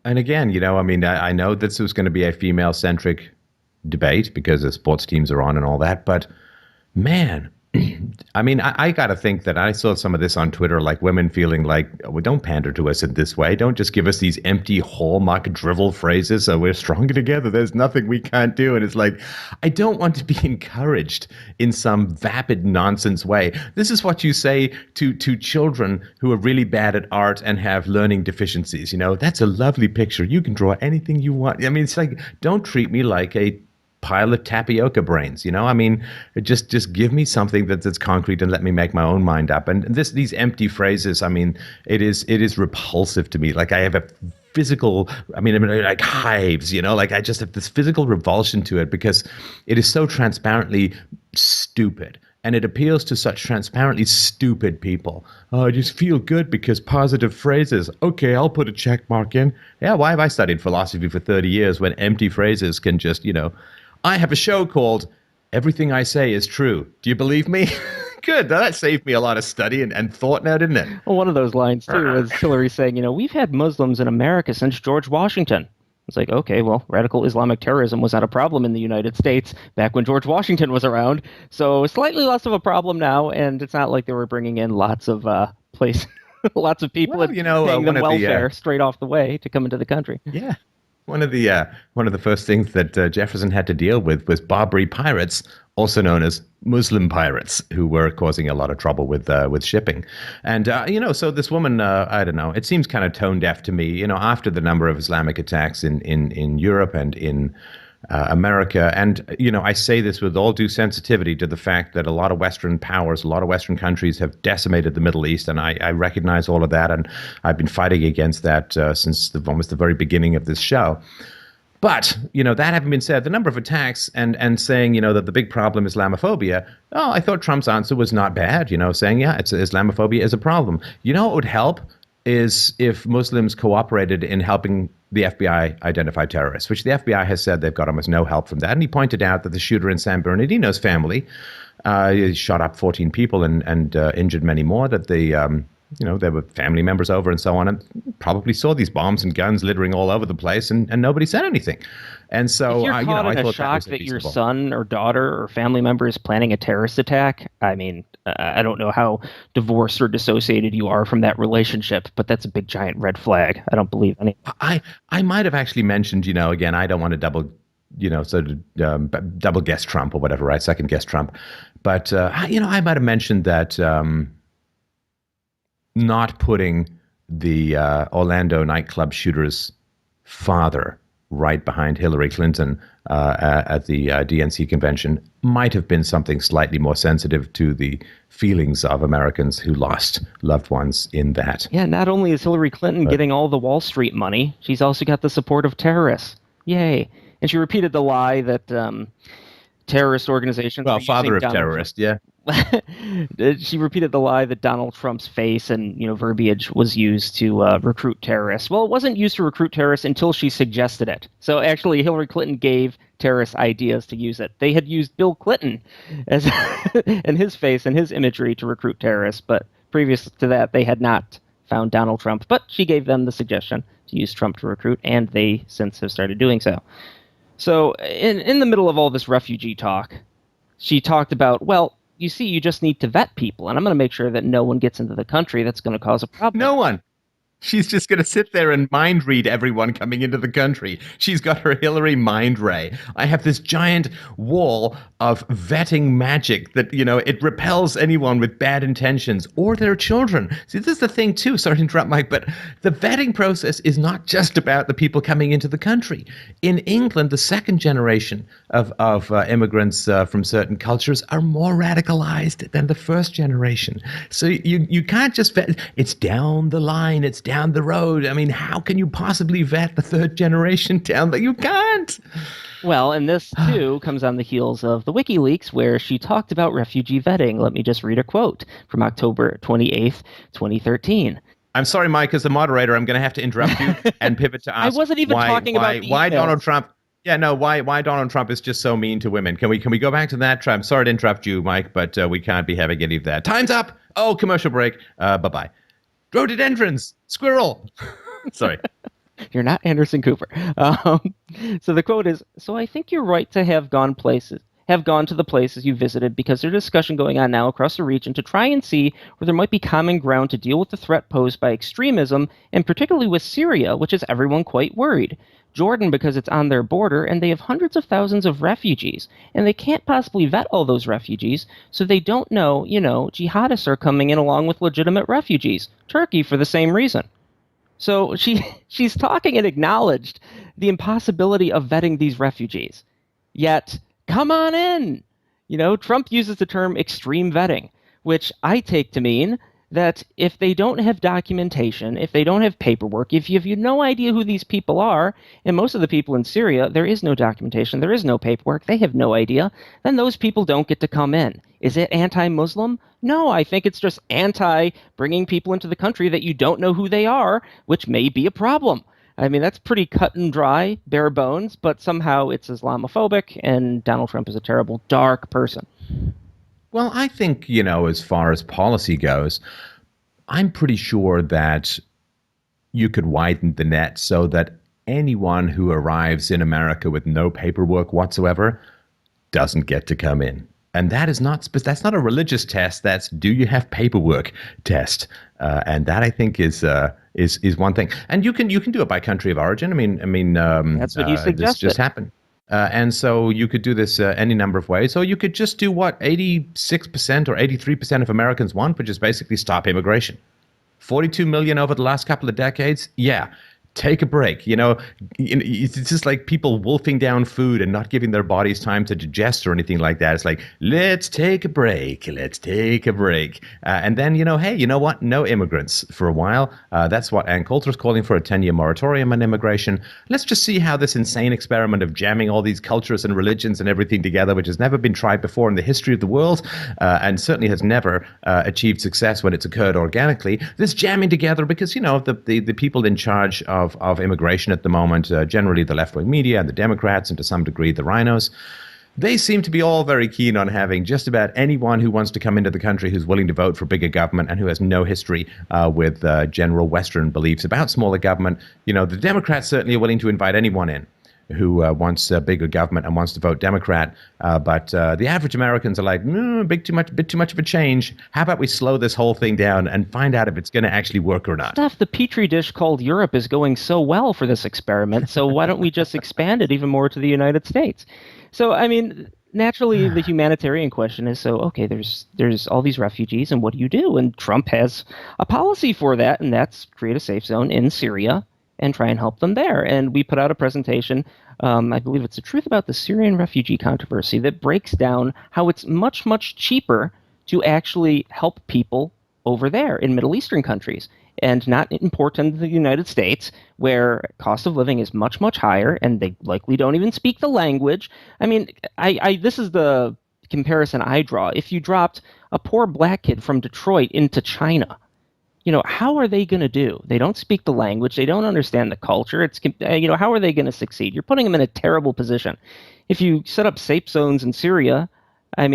And again, I know this was going to be a female-centric debate because the sports teams are on and all that, but man, I got to think that I saw some of this on Twitter, like women feeling like, well, don't pander to us in this way. Don't just give us these empty hallmark drivel phrases. So we're stronger together. There's nothing we can't do. And it's like, I don't want to be encouraged in some vapid nonsense way. This is what you say to children who are really bad at art and have learning deficiencies. That's a lovely picture. You can draw anything you want. I mean, it's like, don't treat me like a pile of tapioca brains, just give me something that's concrete and let me make my own mind up. And these empty phrases, it is repulsive to me. Like I have a physical, like hives, like I just have this physical revulsion to it because it is so transparently stupid. And it appeals to such transparently stupid people. Oh, I just feel good because positive phrases. Okay, I'll put a check mark in. Yeah, why have I studied philosophy for 30 years when empty phrases can just, I have a show called Everything I Say Is True. Do you believe me? Good. Now that saved me a lot of study and thought now, didn't it? Well, one of those lines, too, was Hillary saying, we've had Muslims in America since George Washington. It's like, okay, well, radical Islamic terrorism was not a problem in the United States back when George Washington was around. So slightly less of a problem now, and it's not like they were bringing in lots of lots of people paying them welfare straight off the way to come into the country. Yeah. one of the first things that Jefferson had to deal with was Barbary pirates, also known as Muslim pirates, who were causing a lot of trouble with shipping. And so this woman, I don't know, it seems kind of tone deaf to me. After the number of Islamic attacks in Europe and in America. And, I say this with all due sensitivity to the fact that a lot of Western powers, a lot of Western countries have decimated the Middle East. And I recognize all of that. And I've been fighting against that since almost the very beginning of this show. But, that having been said, the number of attacks and saying, that the big problem is Islamophobia, I thought Trump's answer was not bad, saying, yeah, Islamophobia is a problem. What would help is if Muslims cooperated in helping the FBI identify terrorists, which the FBI has said they've got almost no help from that. And he pointed out that the shooter in San Bernardino's family he shot up 14 people and injured many more, that there were family members over and so on, and probably saw these bombs and guns littering all over the place, and nobody said anything. And so, if you're caught I in a thought shock that your son or daughter or family member is planning a terrorist attack, I mean, I don't know how divorced or dissociated you are from that relationship, but that's a big giant red flag. I don't believe any. I might have actually mentioned, again, I don't want to double guess Trump or whatever, right? Second guess Trump, but I might have mentioned that. Not putting the Orlando nightclub shooter's father right behind Hillary Clinton at the DNC convention might have been something slightly more sensitive to the feelings of Americans who lost loved ones in that. Yeah, not only is Hillary Clinton getting all the Wall Street money, she's also got the support of terrorists. Yay. And she repeated the lie that terrorist organizations... Well, father of terrorists, yeah. She repeated the lie that Donald Trump's face and verbiage was used to recruit terrorists. Well, it wasn't used to recruit terrorists until she suggested it. So actually, Hillary Clinton gave terrorists ideas to use it. They had used Bill Clinton as and his face and his imagery to recruit terrorists, but previous to that, they had not found Donald Trump. But she gave them the suggestion to use Trump to recruit, and they since have started doing so. So in the middle of all this refugee talk, she talked about, well, you see, you just need to vet people, and I'm going to make sure that no one gets into the country that's going to cause a problem. No one. She's just going to sit there and mind read everyone coming into the country. She's got her Hillary mind ray. I have this giant wall of vetting magic that, it repels anyone with bad intentions or their children. See, this is the thing, too. Sorry to interrupt, Mike, but the vetting process is not just about the people coming into the country. In England, the second generation of immigrants from certain cultures are more radicalized than the first generation. So you can't just vet. It's down the line. It's down the road. I mean, how can you possibly vet the third generation down there? You can't. Well, and this, too, comes on the heels of the WikiLeaks, where she talked about refugee vetting. Let me just read a quote from October 28th, 2013. I'm sorry, Mike, as the moderator, I'm going to have to interrupt you and pivot to ask I wasn't even talking about the why emails. Donald Trump. Yeah, no, why Donald Trump is just so mean to women. Can we go back to that? I'm sorry to interrupt you, Mike, but we can't be having any of that. Time's up. Oh, commercial break. Bye-bye. Rhododendrons, squirrel. Sorry. You're not Anderson Cooper. So the quote is, so I think you're right to have gone to the places you visited because there's a discussion going on now across the region to try and see where there might be common ground to deal with the threat posed by extremism, and particularly with Syria, which has everyone quite worried. Jordan, because it's on their border, and they have hundreds of thousands of refugees, and they can't possibly vet all those refugees, so they don't know, jihadists are coming in along with legitimate refugees. Turkey, for the same reason. So she's talking and acknowledged the impossibility of vetting these refugees. Yet, come on in! Trump uses the term extreme vetting, which I take to mean that if they don't have documentation, if they don't have paperwork, if you have no idea who these people are, and most of the people in Syria, there is no documentation, there is no paperwork, they have no idea, then those people don't get to come in. Is it anti-Muslim? No, I think it's just anti-bringing people into the country that you don't know who they are, which may be a problem. I mean, that's pretty cut and dry, bare bones, but somehow it's Islamophobic, and Donald Trump is a terrible, dark person. Well, I think, as far as policy goes, I'm pretty sure that you could widen the net so that anyone who arrives in America with no paperwork whatsoever doesn't get to come in. And that is not that's not a religious test. That's do you have paperwork test, and that I think is one thing. And you can do it by country of origin. That's what you This just suggested. happened, and so you could do this any number of ways. Or you could just do what 86% or 83% of Americans want, which is basically stop immigration. 42 million over the last couple of decades. Yeah, take a break. It's just like people wolfing down food and not giving their bodies time to digest or anything like that. It's like, let's take a break. Let's take a break. And then, hey, you know what? No immigrants for a while. That's what Ann Coulter's calling for, a 10-year moratorium on immigration. Let's just see how this insane experiment of jamming all these cultures and religions and everything together, which has never been tried before in the history of the world, and certainly has never achieved success when it's occurred organically. This jamming together because, the people in charge of immigration at the moment, generally the left-wing media and the Democrats, and to some degree the rhinos, they seem to be all very keen on having just about anyone who wants to come into the country who's willing to vote for bigger government and who has no history with general Western beliefs about smaller government. The Democrats certainly are willing to invite anyone in who wants a bigger government and wants to vote Democrat. But the average Americans are like, bit too much of a change. How about we slow this whole thing down and find out if it's going to actually work or not? Stuff, the petri dish called Europe is going so well for this experiment, so why don't we just expand it even more to the United States? So, naturally, the humanitarian question is, so, okay, there's all these refugees, and what do you do? And Trump has a policy for that, and that's create a safe zone in Syria and try and help them there. And we put out a presentation, I believe it's The Truth About the Syrian Refugee Controversy, that breaks down how it's much, much cheaper to actually help people over there in Middle Eastern countries and not import them to the United States, where cost of living is much, much higher, and they likely don't even speak the language. This is the comparison I draw. If you dropped a poor black kid from Detroit into China, how are they going to do? They don't speak the language. They don't understand the culture. How are they going to succeed? You're putting them in a terrible position. If you set up safe zones in Syria, at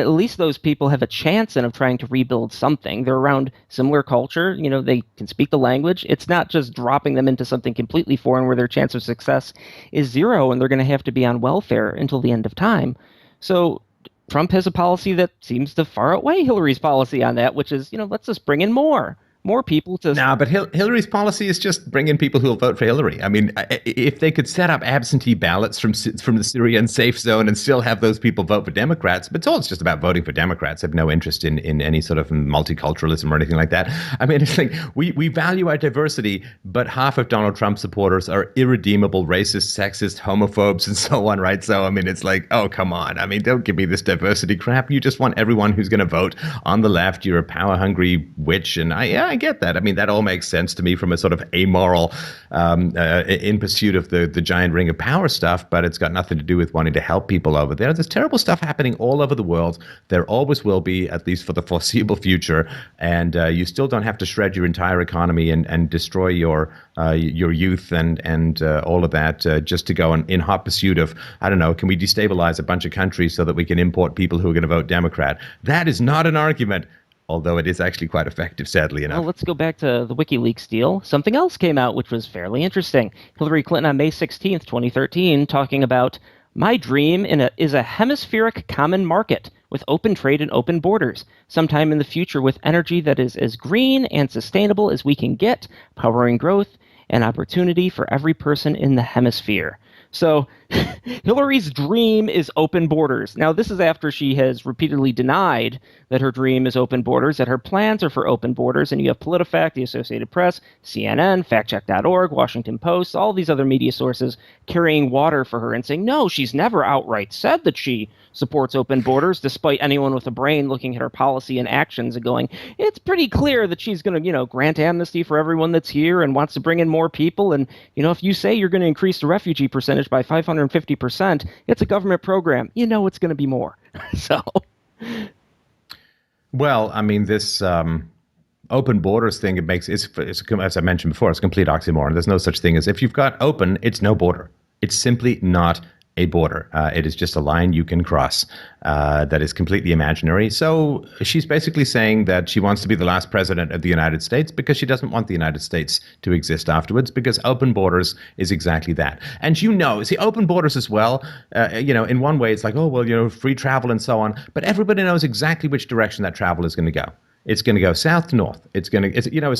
least those people have a chance of trying to rebuild something. They're around similar culture. They can speak the language. It's not just dropping them into something completely foreign where their chance of success is zero and they're going to have to be on welfare until the end of time. So Trump has a policy that seems to far outweigh Hillary's policy on that, which is, let's just bring in more people to... No, but Hillary's policy is just bring in people who will vote for Hillary. If they could set up absentee ballots from the Syrian safe zone and still have those people vote for Democrats, but it's just about voting for Democrats. I have no interest in any sort of multiculturalism or anything like that. It's like we value our diversity, but half of Donald Trump supporters are irredeemable racist, sexist, homophobes, and so on, right? So, it's like, oh, come on. Don't give me this diversity crap. You just want everyone who's going to vote on the left. You're a power-hungry witch, and I get that. That all makes sense to me from a sort of amoral, in pursuit of the giant ring of power stuff, but it's got nothing to do with wanting to help people over there. There's terrible stuff happening all over the world. There always will be, at least for the foreseeable future, and you still don't have to shred your entire economy and destroy your youth and all of that just to go in hot pursuit of, I don't know, can we destabilize a bunch of countries so that we can import people who are going to vote Democrat? That is not an argument, although it is actually quite effective, sadly enough. Well, let's go back to the WikiLeaks deal. Something else came out which was fairly interesting. Hillary Clinton on May 16th, 2013, talking about, my dream is a hemispheric common market with open trade and open borders, sometime in the future with energy that is as green and sustainable as we can get, powering growth and opportunity for every person in the hemisphere. So Hillary's dream is open borders. Now, this is after she has repeatedly denied that her dream is open borders, that her plans are for open borders. And you have PolitiFact, the Associated Press, CNN, factcheck.org, Washington Post, all these other media sources carrying water for her and saying, no, she's never outright said that she supports open borders, despite anyone with a brain looking at her policy and actions and going, it's pretty clear that she's going to, grant amnesty for everyone that's here and wants to bring in more people. And, if you say you're going to increase the refugee percentage by 550%, it's a government program. It's going to be more. So... Well, this open borders thing, it's as I mentioned before, it's a complete oxymoron. There's no such thing as, if you've got open, it's no border. It's simply not a border. It is just a line you can cross that is completely imaginary. So she's basically saying that she wants to be the last president of the United States because she doesn't want the United States to exist afterwards, because open borders is exactly that. And see, open borders as well, in one way it's like, oh, well, free travel and so on. But everybody knows exactly which direction that travel is going to go. It's going to go south to north. It's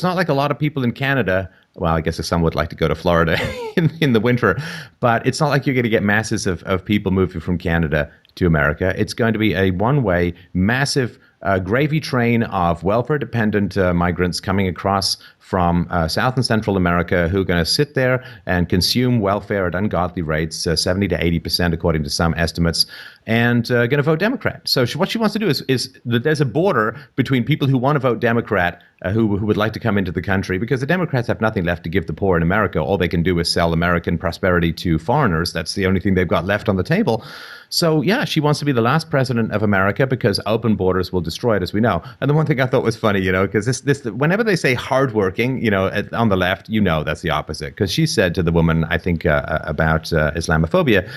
not like a lot of people in Canada. Well, I guess some would like to go to Florida in the winter, but it's not like you're going to get masses of people moving from Canada to America. It's going to be a one-way, massive gravy train of welfare-dependent migrants coming across from South and Central America who are going to sit there and consume welfare at ungodly rates, 70 to 80%, according to some estimates, and going to vote Democrat. So what she wants to do is that there's a border between people who want to vote Democrat, who would like to come into the country, because the Democrats have nothing left to give the poor in America. All they can do is sell American prosperity to foreigners. That's the only thing they've got left on the table. So, yeah, she wants to be the last president of America because open borders will destroy it, as we know. And the one thing I thought was funny, because whenever they say hardworking, on the left, that's the opposite. Because she said to the woman, I think, about Islamophobia,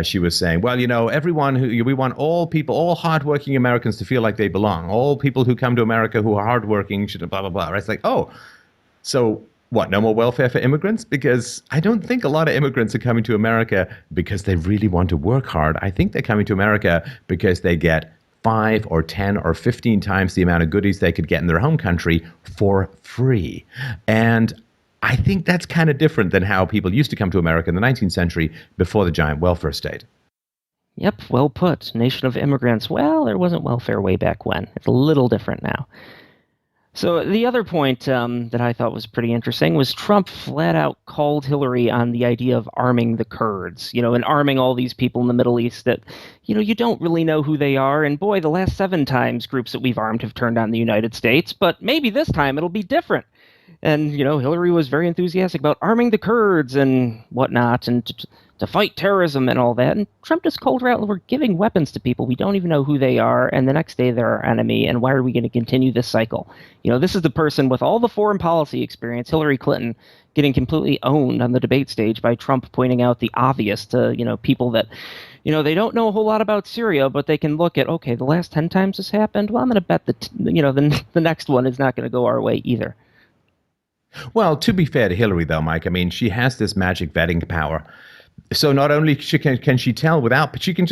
she was saying, well, we want all hardworking Americans to feel like they belong. All people who come to America who are hardworking should blah, blah, blah. Right? It's like, oh, so what, no more welfare for immigrants? Because I don't think a lot of immigrants are coming to America because they really want to work hard. I think they're coming to America because they get 5 or 10 or 15 times the amount of goodies they could get in their home country for free. And I think that's kind of different than how people used to come to America in the 19th century before the giant welfare state. Yep, well put. Nation of immigrants. Well, there wasn't welfare way back when. It's a little different now. So the other point that I thought was pretty interesting was Trump flat out called Hillary on the idea of arming the Kurds, and arming all these people in the Middle East that, you don't really know who they are. And boy, the last 7 times groups that we've armed have turned on the United States, but maybe this time it'll be different. And, Hillary was very enthusiastic about arming the Kurds and whatnot, and to fight terrorism and all that. And Trump just called her out. We're giving weapons to people. We don't even know who they are. And the next day they're our enemy. And why are we going to continue this cycle? This is the person with all the foreign policy experience, Hillary Clinton, getting completely owned on the debate stage by Trump pointing out the obvious to, people that, they don't know a whole lot about Syria, but they can look at, okay, the last 10 times this happened. Well, I'm going to bet that, the next one is not going to go our way either. Well, to be fair to Hillary, though, Mike, I mean, she has this magic vetting power. So not only can she tell but she can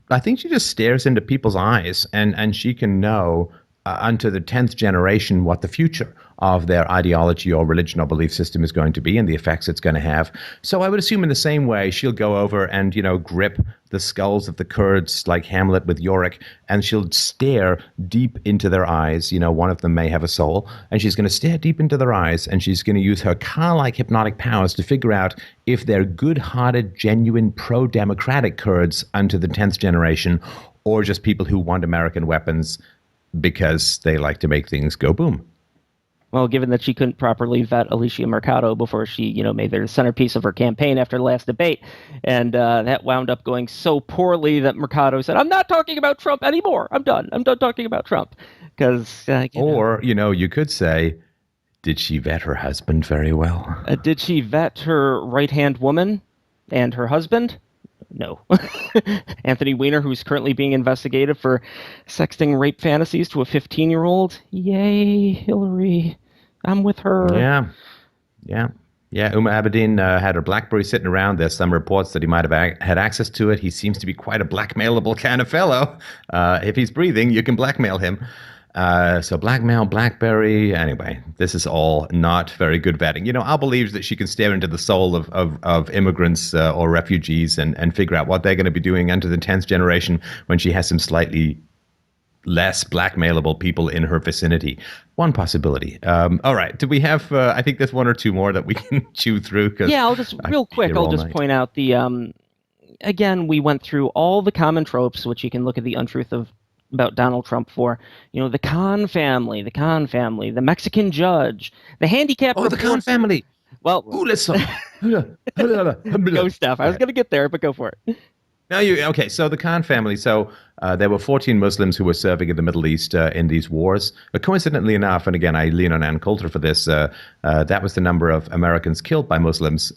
I think she just stares into people's eyes and she can know unto the 10th generation what the future of their ideology or religion or belief system is going to be and the effects it's going to have. So I would assume in the same way, she'll go over and, grip the skulls of the Kurds like Hamlet with Yorick, and she'll stare deep into their eyes. One of them may have a soul, and she's going to stare deep into their eyes, and she's going to use her car-like hypnotic powers to figure out if they're good-hearted, genuine, pro-democratic Kurds unto the 10th generation, or just people who want American weapons because they like to make things go boom. Well, given that she couldn't properly vet Alicia Mercado before she, made her the centerpiece of her campaign after the last debate, and that wound up going so poorly that Mercado said, "I'm not talking about Trump anymore. I'm done. I'm done talking about Trump." Because, you could say, did she vet her husband very well? Did she vet her right-hand woman and her husband? No. Anthony Weiner, who's currently being investigated for sexting rape fantasies to a 15-year-old. Yay, Hillary. I'm with her. Yeah. Uma Abedin had her BlackBerry sitting around. There's some reports that he might have had access to it. He seems to be quite a blackmailable kind of fellow. If he's breathing, you can blackmail him. So blackmail, BlackBerry. Anyway, this is all not very good vetting. I'll believe that she can stare into the soul of immigrants or refugees and figure out what they're going to be doing unto the 10th generation when she has some slightly less blackmailable people in her vicinity. One possibility. All right. Do we have, I think there's one or two more that we can chew through. Yeah, I'll just point out the, again, we went through all the common tropes, which you can look at the untruth of about Donald Trump for, the Khan family, the Mexican judge, the handicapped. Oh, the Khan family. Well, let's go, Steph. I was going to get there, but go for it. No, okay. So the Khan family. So there were 14 Muslims who were serving in the Middle East in these wars. But coincidentally enough, and again, I lean on Ann Coulter for this. That was the number of Americans killed by Muslims.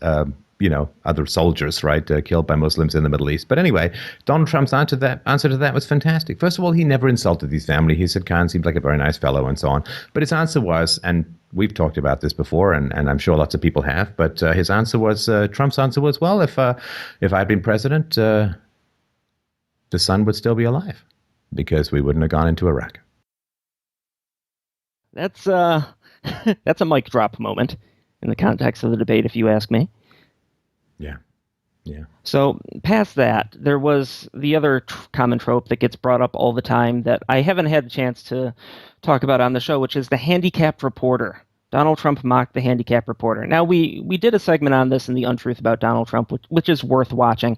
Other soldiers, right, killed by Muslims in the Middle East. But anyway, Donald Trump's answer to that was fantastic. First of all, he never insulted his family. He said Khan seemed like a very nice fellow and so on. But his answer was, and we've talked about this before, and I'm sure lots of people have. But his answer was, Trump's answer was, well, if I'd been president, the son would still be alive because we wouldn't have gone into Iraq. That's that's a mic drop moment in the context of the debate, if you ask me. Yeah. Yeah. So past that, there was the other common trope that gets brought up all the time that I haven't had a chance to talk about on the show, which is the handicapped reporter. Donald Trump mocked the handicapped reporter. Now, we did a segment on this in The Untruth about Donald Trump, which is worth watching.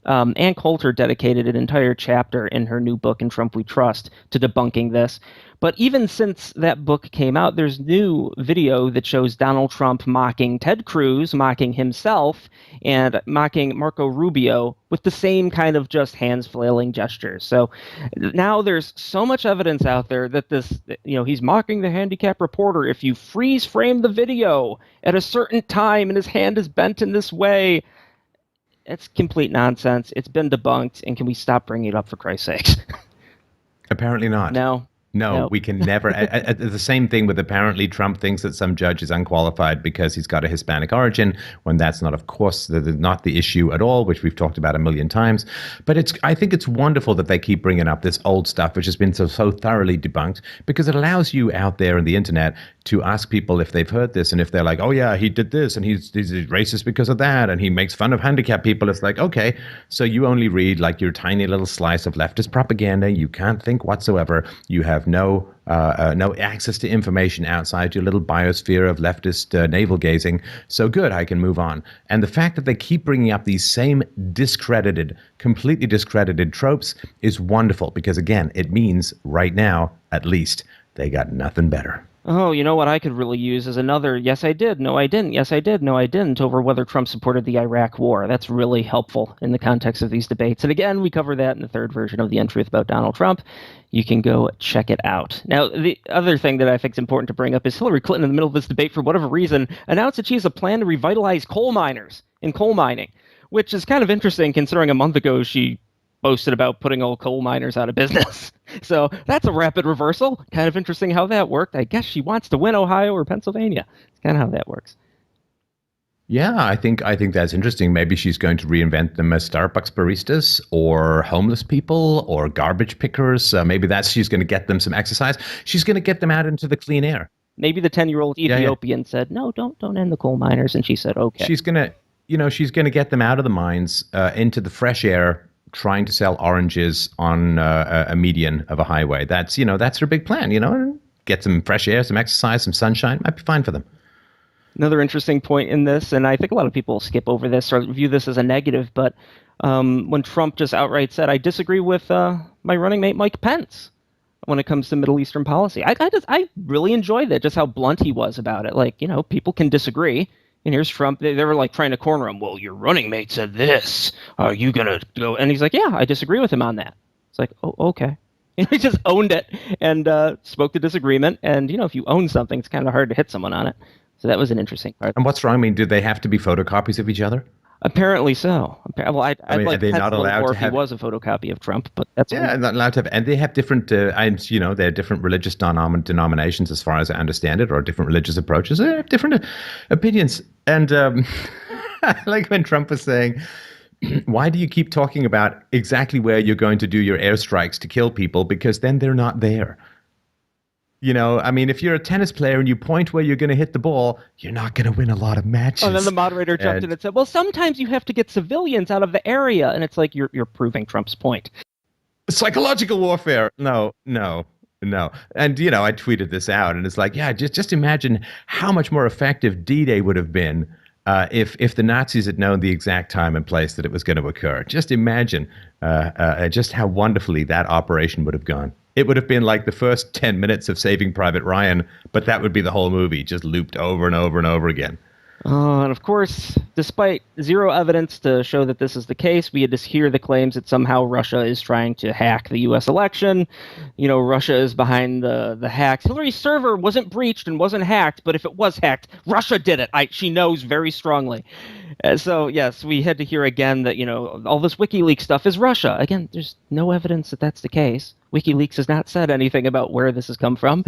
Ann Coulter dedicated an entire chapter in her new book, In Trump We Trust, to debunking this. But even since that book came out, there's new video that shows Donald Trump mocking Ted Cruz, mocking himself, and mocking Marco Rubio with the same kind of just hands flailing gestures. So now there's so much evidence out there that he's mocking the handicapped reporter. If you freeze frame the video at a certain time and his hand is bent in this way, it's complete nonsense. It's been debunked. And can we stop bringing it up, for Christ's sakes? Apparently not. No, we can never. The same thing with apparently Trump thinks that some judge is unqualified because he's got a Hispanic origin, when that's not, of course, not the issue at all, which we've talked about a million times. But I think it's wonderful that they keep bringing up this old stuff, which has been so thoroughly debunked, because it allows you out there in the internet to ask people if they've heard this. And if they're like, oh, yeah, he did this and he's racist because of that, and he makes fun of handicapped people, it's like, okay, so you only read like your tiny little slice of leftist propaganda. You can't think whatsoever. You have no access to information outside your little biosphere of leftist navel gazing. So good, I can move on. And the fact that they keep bringing up these same completely discredited tropes is wonderful, because again, it means right now, at least, they got nothing better. Oh, you know what I could really use is another yes, I did, no, I didn't, yes, I did, no, I didn't, over whether Trump supported the Iraq war. That's really helpful in the context of these debates. And again, we cover that in the third version of The Untruth about Donald Trump. You can go check it out. Now, the other thing that I think is important to bring up is Hillary Clinton, in the middle of this debate, for whatever reason, announced that she has a plan to revitalize coal miners in coal mining, which is kind of interesting considering a month ago she boasted about putting all coal miners out of business. So that's a rapid reversal. Kind of interesting how that worked. I guess she wants to win Ohio or Pennsylvania. It's kind of how that works. Yeah, I think that's interesting. Maybe she's going to reinvent them as Starbucks baristas or homeless people or garbage pickers. Maybe she's going to get them some exercise. She's going to get them out into the clean air. Maybe the 10-year-old Ethiopian said, no, don't end the coal miners. And she said, okay. She's going to get them out of the mines into the fresh air, trying to sell oranges on a median of a highway. That's her big plan, get some fresh air, some exercise, some sunshine. Might be fine for them. Another interesting point in this, and I think a lot of people skip over this or view this as a negative, but when Trump just outright said, I disagree with my running mate Mike Pence when it comes to Middle Eastern policy. I really enjoyed that, just how blunt he was about it. Like, people can disagree. And here's Trump. They were like trying to corner him. Well, your running mate said this. Are you going to go? And he's like, yeah, I disagree with him on that. It's like, oh, okay. He just owned it and spoke the disagreement. And, if you own something, it's kind of hard to hit someone on it. So that was an interesting part. And what's wrong? I mean, did they have to be photocopies of each other? Apparently so. Well, I'd mean, like are they not allowed to have? He was a photocopy of Trump, but that's not allowed to have. And they have different, they're different religious denominations, as far as I understand it, or different religious approaches. They have different opinions. And I like when Trump was saying, "Why do you keep talking about exactly where you're going to do your airstrikes to kill people? Because then they're not there." I mean, if you're a tennis player and you point where you're going to hit the ball, you're not going to win a lot of matches. And then the moderator jumped in and said, well, sometimes you have to get civilians out of the area. And it's like, you're proving Trump's point. Psychological warfare. No. And, I tweeted this out, and it's like, yeah, just imagine how much more effective D-Day would have been if the Nazis had known the exact time and place that it was going to occur. Just imagine just how wonderfully that operation would have gone. It would have been like the first 10 minutes of Saving Private Ryan, but that would be the whole movie, just looped over and over and over again. And of course, despite zero evidence to show that this is the case, we had to hear the claims that somehow Russia is trying to hack the U.S. election. Russia is behind the hacks. Hillary's server wasn't breached and wasn't hacked, but if it was hacked, Russia did it. She knows very strongly. So, yes, we had to hear again that, all this WikiLeaks stuff is Russia. Again, there's no evidence that that's the case. WikiLeaks has not said anything about where this has come from,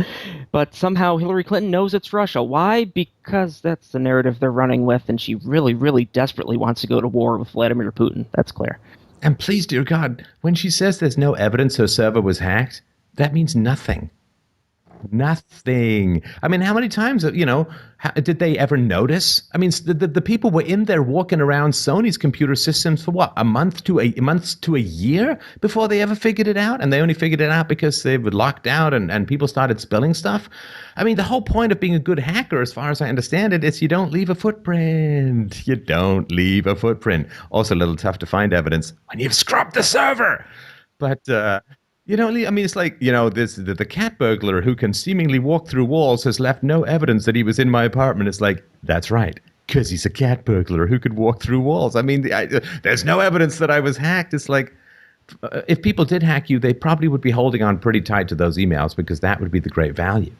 but somehow Hillary Clinton knows it's Russia. Why? Because that's the narrative they're running with, and she really, really desperately wants to go to war with Vladimir Putin. That's clear. And please, dear God, when she says there's no evidence her server was hacked, that means nothing. Nothing. I mean, how many times, did they ever notice? I mean, the people were in there walking around Sony's computer systems for what, a month to a year before they ever figured it out? And they only figured it out because they were locked out and people started spilling stuff. I mean, the whole point of being a good hacker, as far as I understand it, is you don't leave a footprint. You don't leave a footprint. Also a little tough to find evidence when you've scrubbed the server. But, it's like, the cat burglar who can seemingly walk through walls has left no evidence that he was in my apartment. It's like, that's right, because he's a cat burglar who could walk through walls. I mean, there's no evidence that I was hacked. It's like, if people did hack you, they probably would be holding on pretty tight to those emails because that would be the great value.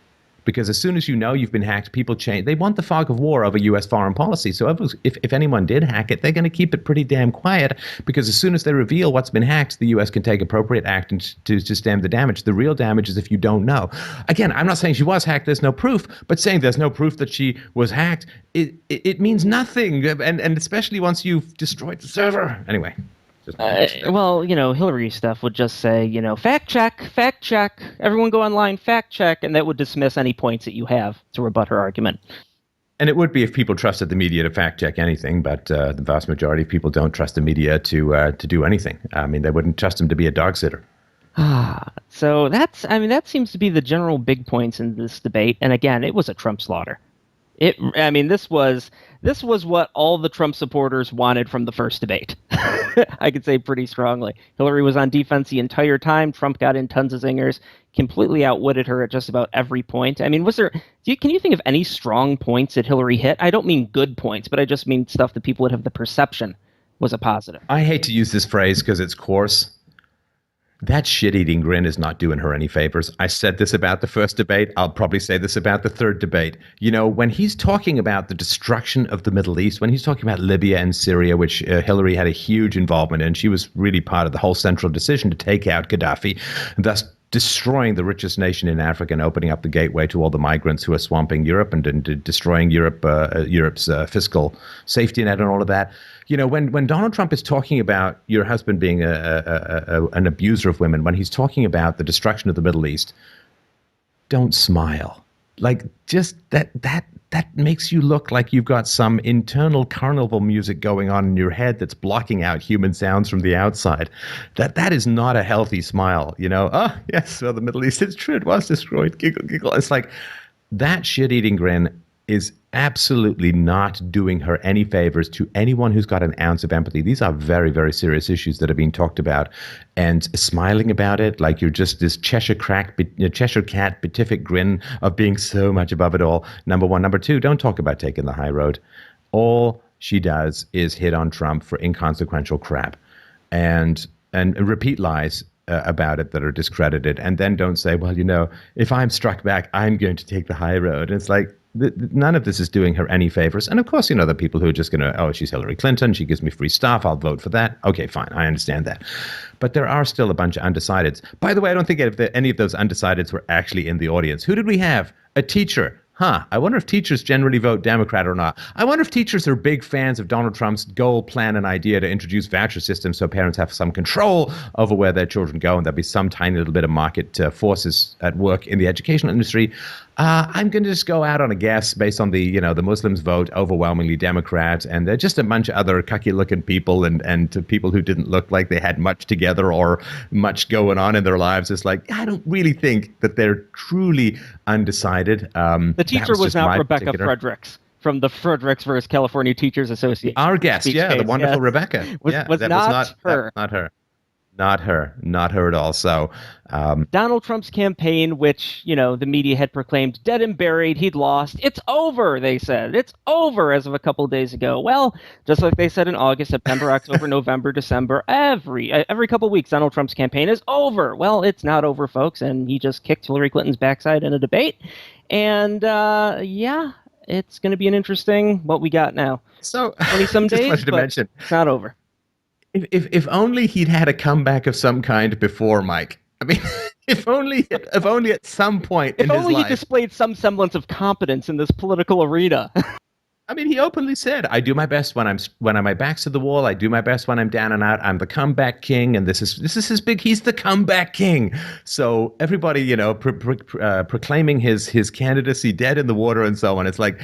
Because as soon as you've been hacked, people change. They want the fog of war over U.S. foreign policy. So if anyone did hack it, they're going to keep it pretty damn quiet because as soon as they reveal what's been hacked, the U.S. can take appropriate action to stem the damage. The real damage is if you don't know. Again, I'm not saying she was hacked. There's no proof. But saying there's no proof that she was hacked, it means nothing. And especially once you've destroyed the server. Anyway. Hillary stuff would just say, fact check, everyone go online, fact check, and that would dismiss any points that you have to rebut her argument. And it would be if people trusted the media to fact check anything, but the vast majority of people don't trust the media to do anything. I mean, they wouldn't trust them to be a dog sitter. So that seems to be the general big points in this debate. And again, it was a Trump slaughter. This was what all the Trump supporters wanted from the first debate. I could say pretty strongly. Hillary was on defense the entire time. Trump got in tons of zingers, completely outwitted her at just about every point. I mean, can you think of any strong points that Hillary hit? I don't mean good points, but I just mean stuff that people would have the perception was a positive. I hate to use this phrase because it's coarse. That shit-eating grin is not doing her any favors. I said this about the first debate. I'll probably say this about the third debate. When he's talking about the destruction of the Middle East, when he's talking about Libya and Syria, which Hillary had a huge involvement in, she was really part of the whole central decision to take out Gaddafi, and thus destroying the richest nation in Africa and opening up the gateway to all the migrants who are swamping Europe and destroying Europe's fiscal safety net and all of that. When Donald Trump is talking about your husband being an abuser of women, when he's talking about the destruction of the Middle East, don't smile. Like, just that makes you look like you've got some internal carnival music going on in your head that's blocking out human sounds from the outside. That is not a healthy smile. Oh, yes, well, the Middle East, it's true, it was destroyed. Giggle, giggle. It's like that shit-eating grin is absolutely not doing her any favors to anyone who's got an ounce of empathy. These are very, very serious issues that are being talked about, and smiling about it like you're just this Cheshire cat beatific grin of being so much above it all. Number one. Number two, don't talk about taking the high road. All she does is hit on Trump for inconsequential crap and repeat lies about it that are discredited, and then don't say, well, if I'm struck back, I'm going to take the high road. And it's like, none of this is doing her any favors. And of course, the people who are just going to, she's Hillary Clinton, she gives me free stuff, I'll vote for that. Okay, fine, I understand that. But there are still a bunch of undecideds. By the way, I don't think any of those undecideds were actually in the audience. Who did we have? A teacher. I wonder if teachers generally vote Democrat or not. I wonder if teachers are big fans of Donald Trump's goal, plan, and idea to introduce voucher systems so parents have some control over where their children go, and there'll be some tiny little bit of market forces at work in the educational industry. I'm going to just go out on a guess based on the Muslims vote overwhelmingly Democrat, and they're just a bunch of other cucky-looking people and people who didn't look like they had much together or much going on in their lives. It's like, I don't really think that they're truly undecided. The teacher was not Rebecca Fredericks from the Fredericks versus California Teachers Association. Our guest, the wonderful Rebecca. Was not her. Not her. Not her at all. So, Donald Trump's campaign, which, the media had proclaimed dead and buried, he'd lost. It's over, they said. It's over as of a couple of days ago. Well, just like they said in August, September, October, November, December, every couple of weeks, Donald Trump's campaign is over. Well, it's not over, folks, and he just kicked Hillary Clinton's backside in a debate. And, yeah, it's going to be an interesting what we got now. So, 20-some just days, wanted to but mention, it's not over. if only he'd had a comeback of some kind before, Mike. I mean, if only at some point in his If only life. he displayed some semblance of competence in this political arena. I mean, he openly said, "I do my best when my back's to the wall. I do my best when I'm down and out. I'm the comeback king, and this is his big. He's the comeback king." So everybody, proclaiming his candidacy dead in the water and so on. It's like,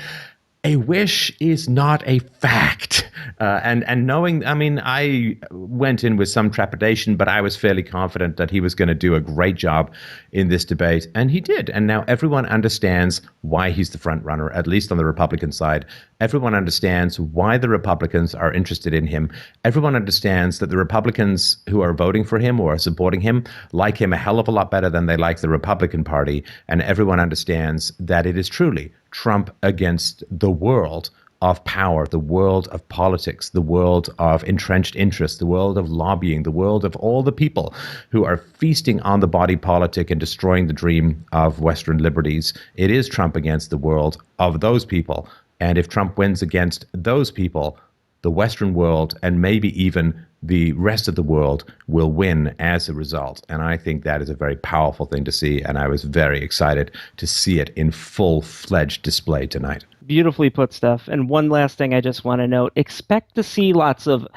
a wish is not a fact. And knowing, I mean, I went in with some trepidation, but I was fairly confident that he was going to do a great job in this debate, and he did. And now everyone understands why he's the front runner, at least on the Republican side. Everyone understands why the Republicans are interested in him. Everyone understands that the Republicans who are voting for him or are supporting him like him a hell of a lot better than they like the Republican Party. And everyone understands that it is truly Trump against the world of power, the world of politics, the world of entrenched interests, the world of lobbying, the world of all the people who are feasting on the body politic and destroying the dream of Western liberties. It is Trump against the world of those people. And if Trump wins against those people, the Western world and maybe even the rest of the world will win as a result. And I think that is a very powerful thing to see. And I was very excited to see it in full-fledged display tonight. Beautifully put, Steph. And one last thing I just want to note, expect to see lots of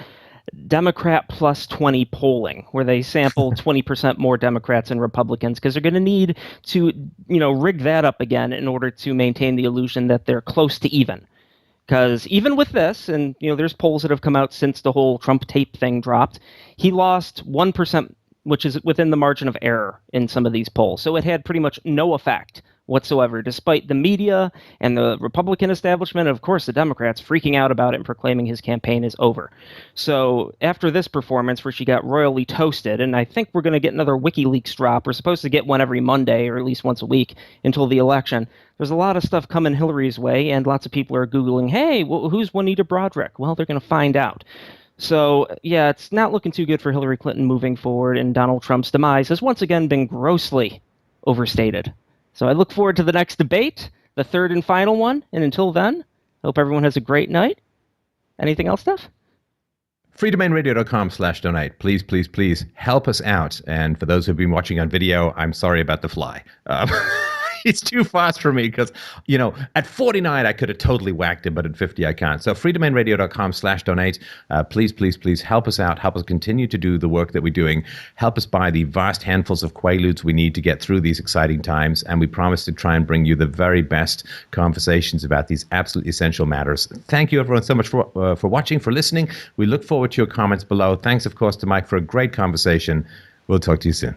Democrat plus 20 polling, where they sample 20% more Democrats and Republicans, because they're going to need to, rig that up again in order to maintain the illusion that they're close to even. Because even with this, and there's polls that have come out since the whole Trump tape thing dropped, he lost 1%, which is within the margin of error in some of these polls. So it had pretty much no effect whatsoever, despite the media and the Republican establishment, and of course the Democrats, freaking out about it and proclaiming his campaign is over. So after this performance where she got royally toasted, and I think we're going to get another WikiLeaks drop. We're supposed to get one every Monday or at least once a week until the election. There's a lot of stuff coming Hillary's way, and lots of people are Googling, hey, who's Juanita Broaddrick? Well, they're going to find out. So, yeah, it's not looking too good for Hillary Clinton moving forward, and Donald Trump's demise has once again been grossly overstated. So I look forward to the next debate, the third and final one. And until then, hope everyone has a great night. Anything else, Steph? freedomainradio.com/donate. Please, please, please help us out. And for those who've been watching on video, I'm sorry about the fly. It's too fast for me because, at 49, I could have totally whacked him, but at 50, I can't. So freedomainradio.com/donate. Please, please, please help us out. Help us continue to do the work that we're doing. Help us buy the vast handfuls of Quaaludes we need to get through these exciting times. And we promise to try and bring you the very best conversations about these absolutely essential matters. Thank you, everyone, so much for watching, for listening. We look forward to your comments below. Thanks, of course, to Mike for a great conversation. We'll talk to you soon.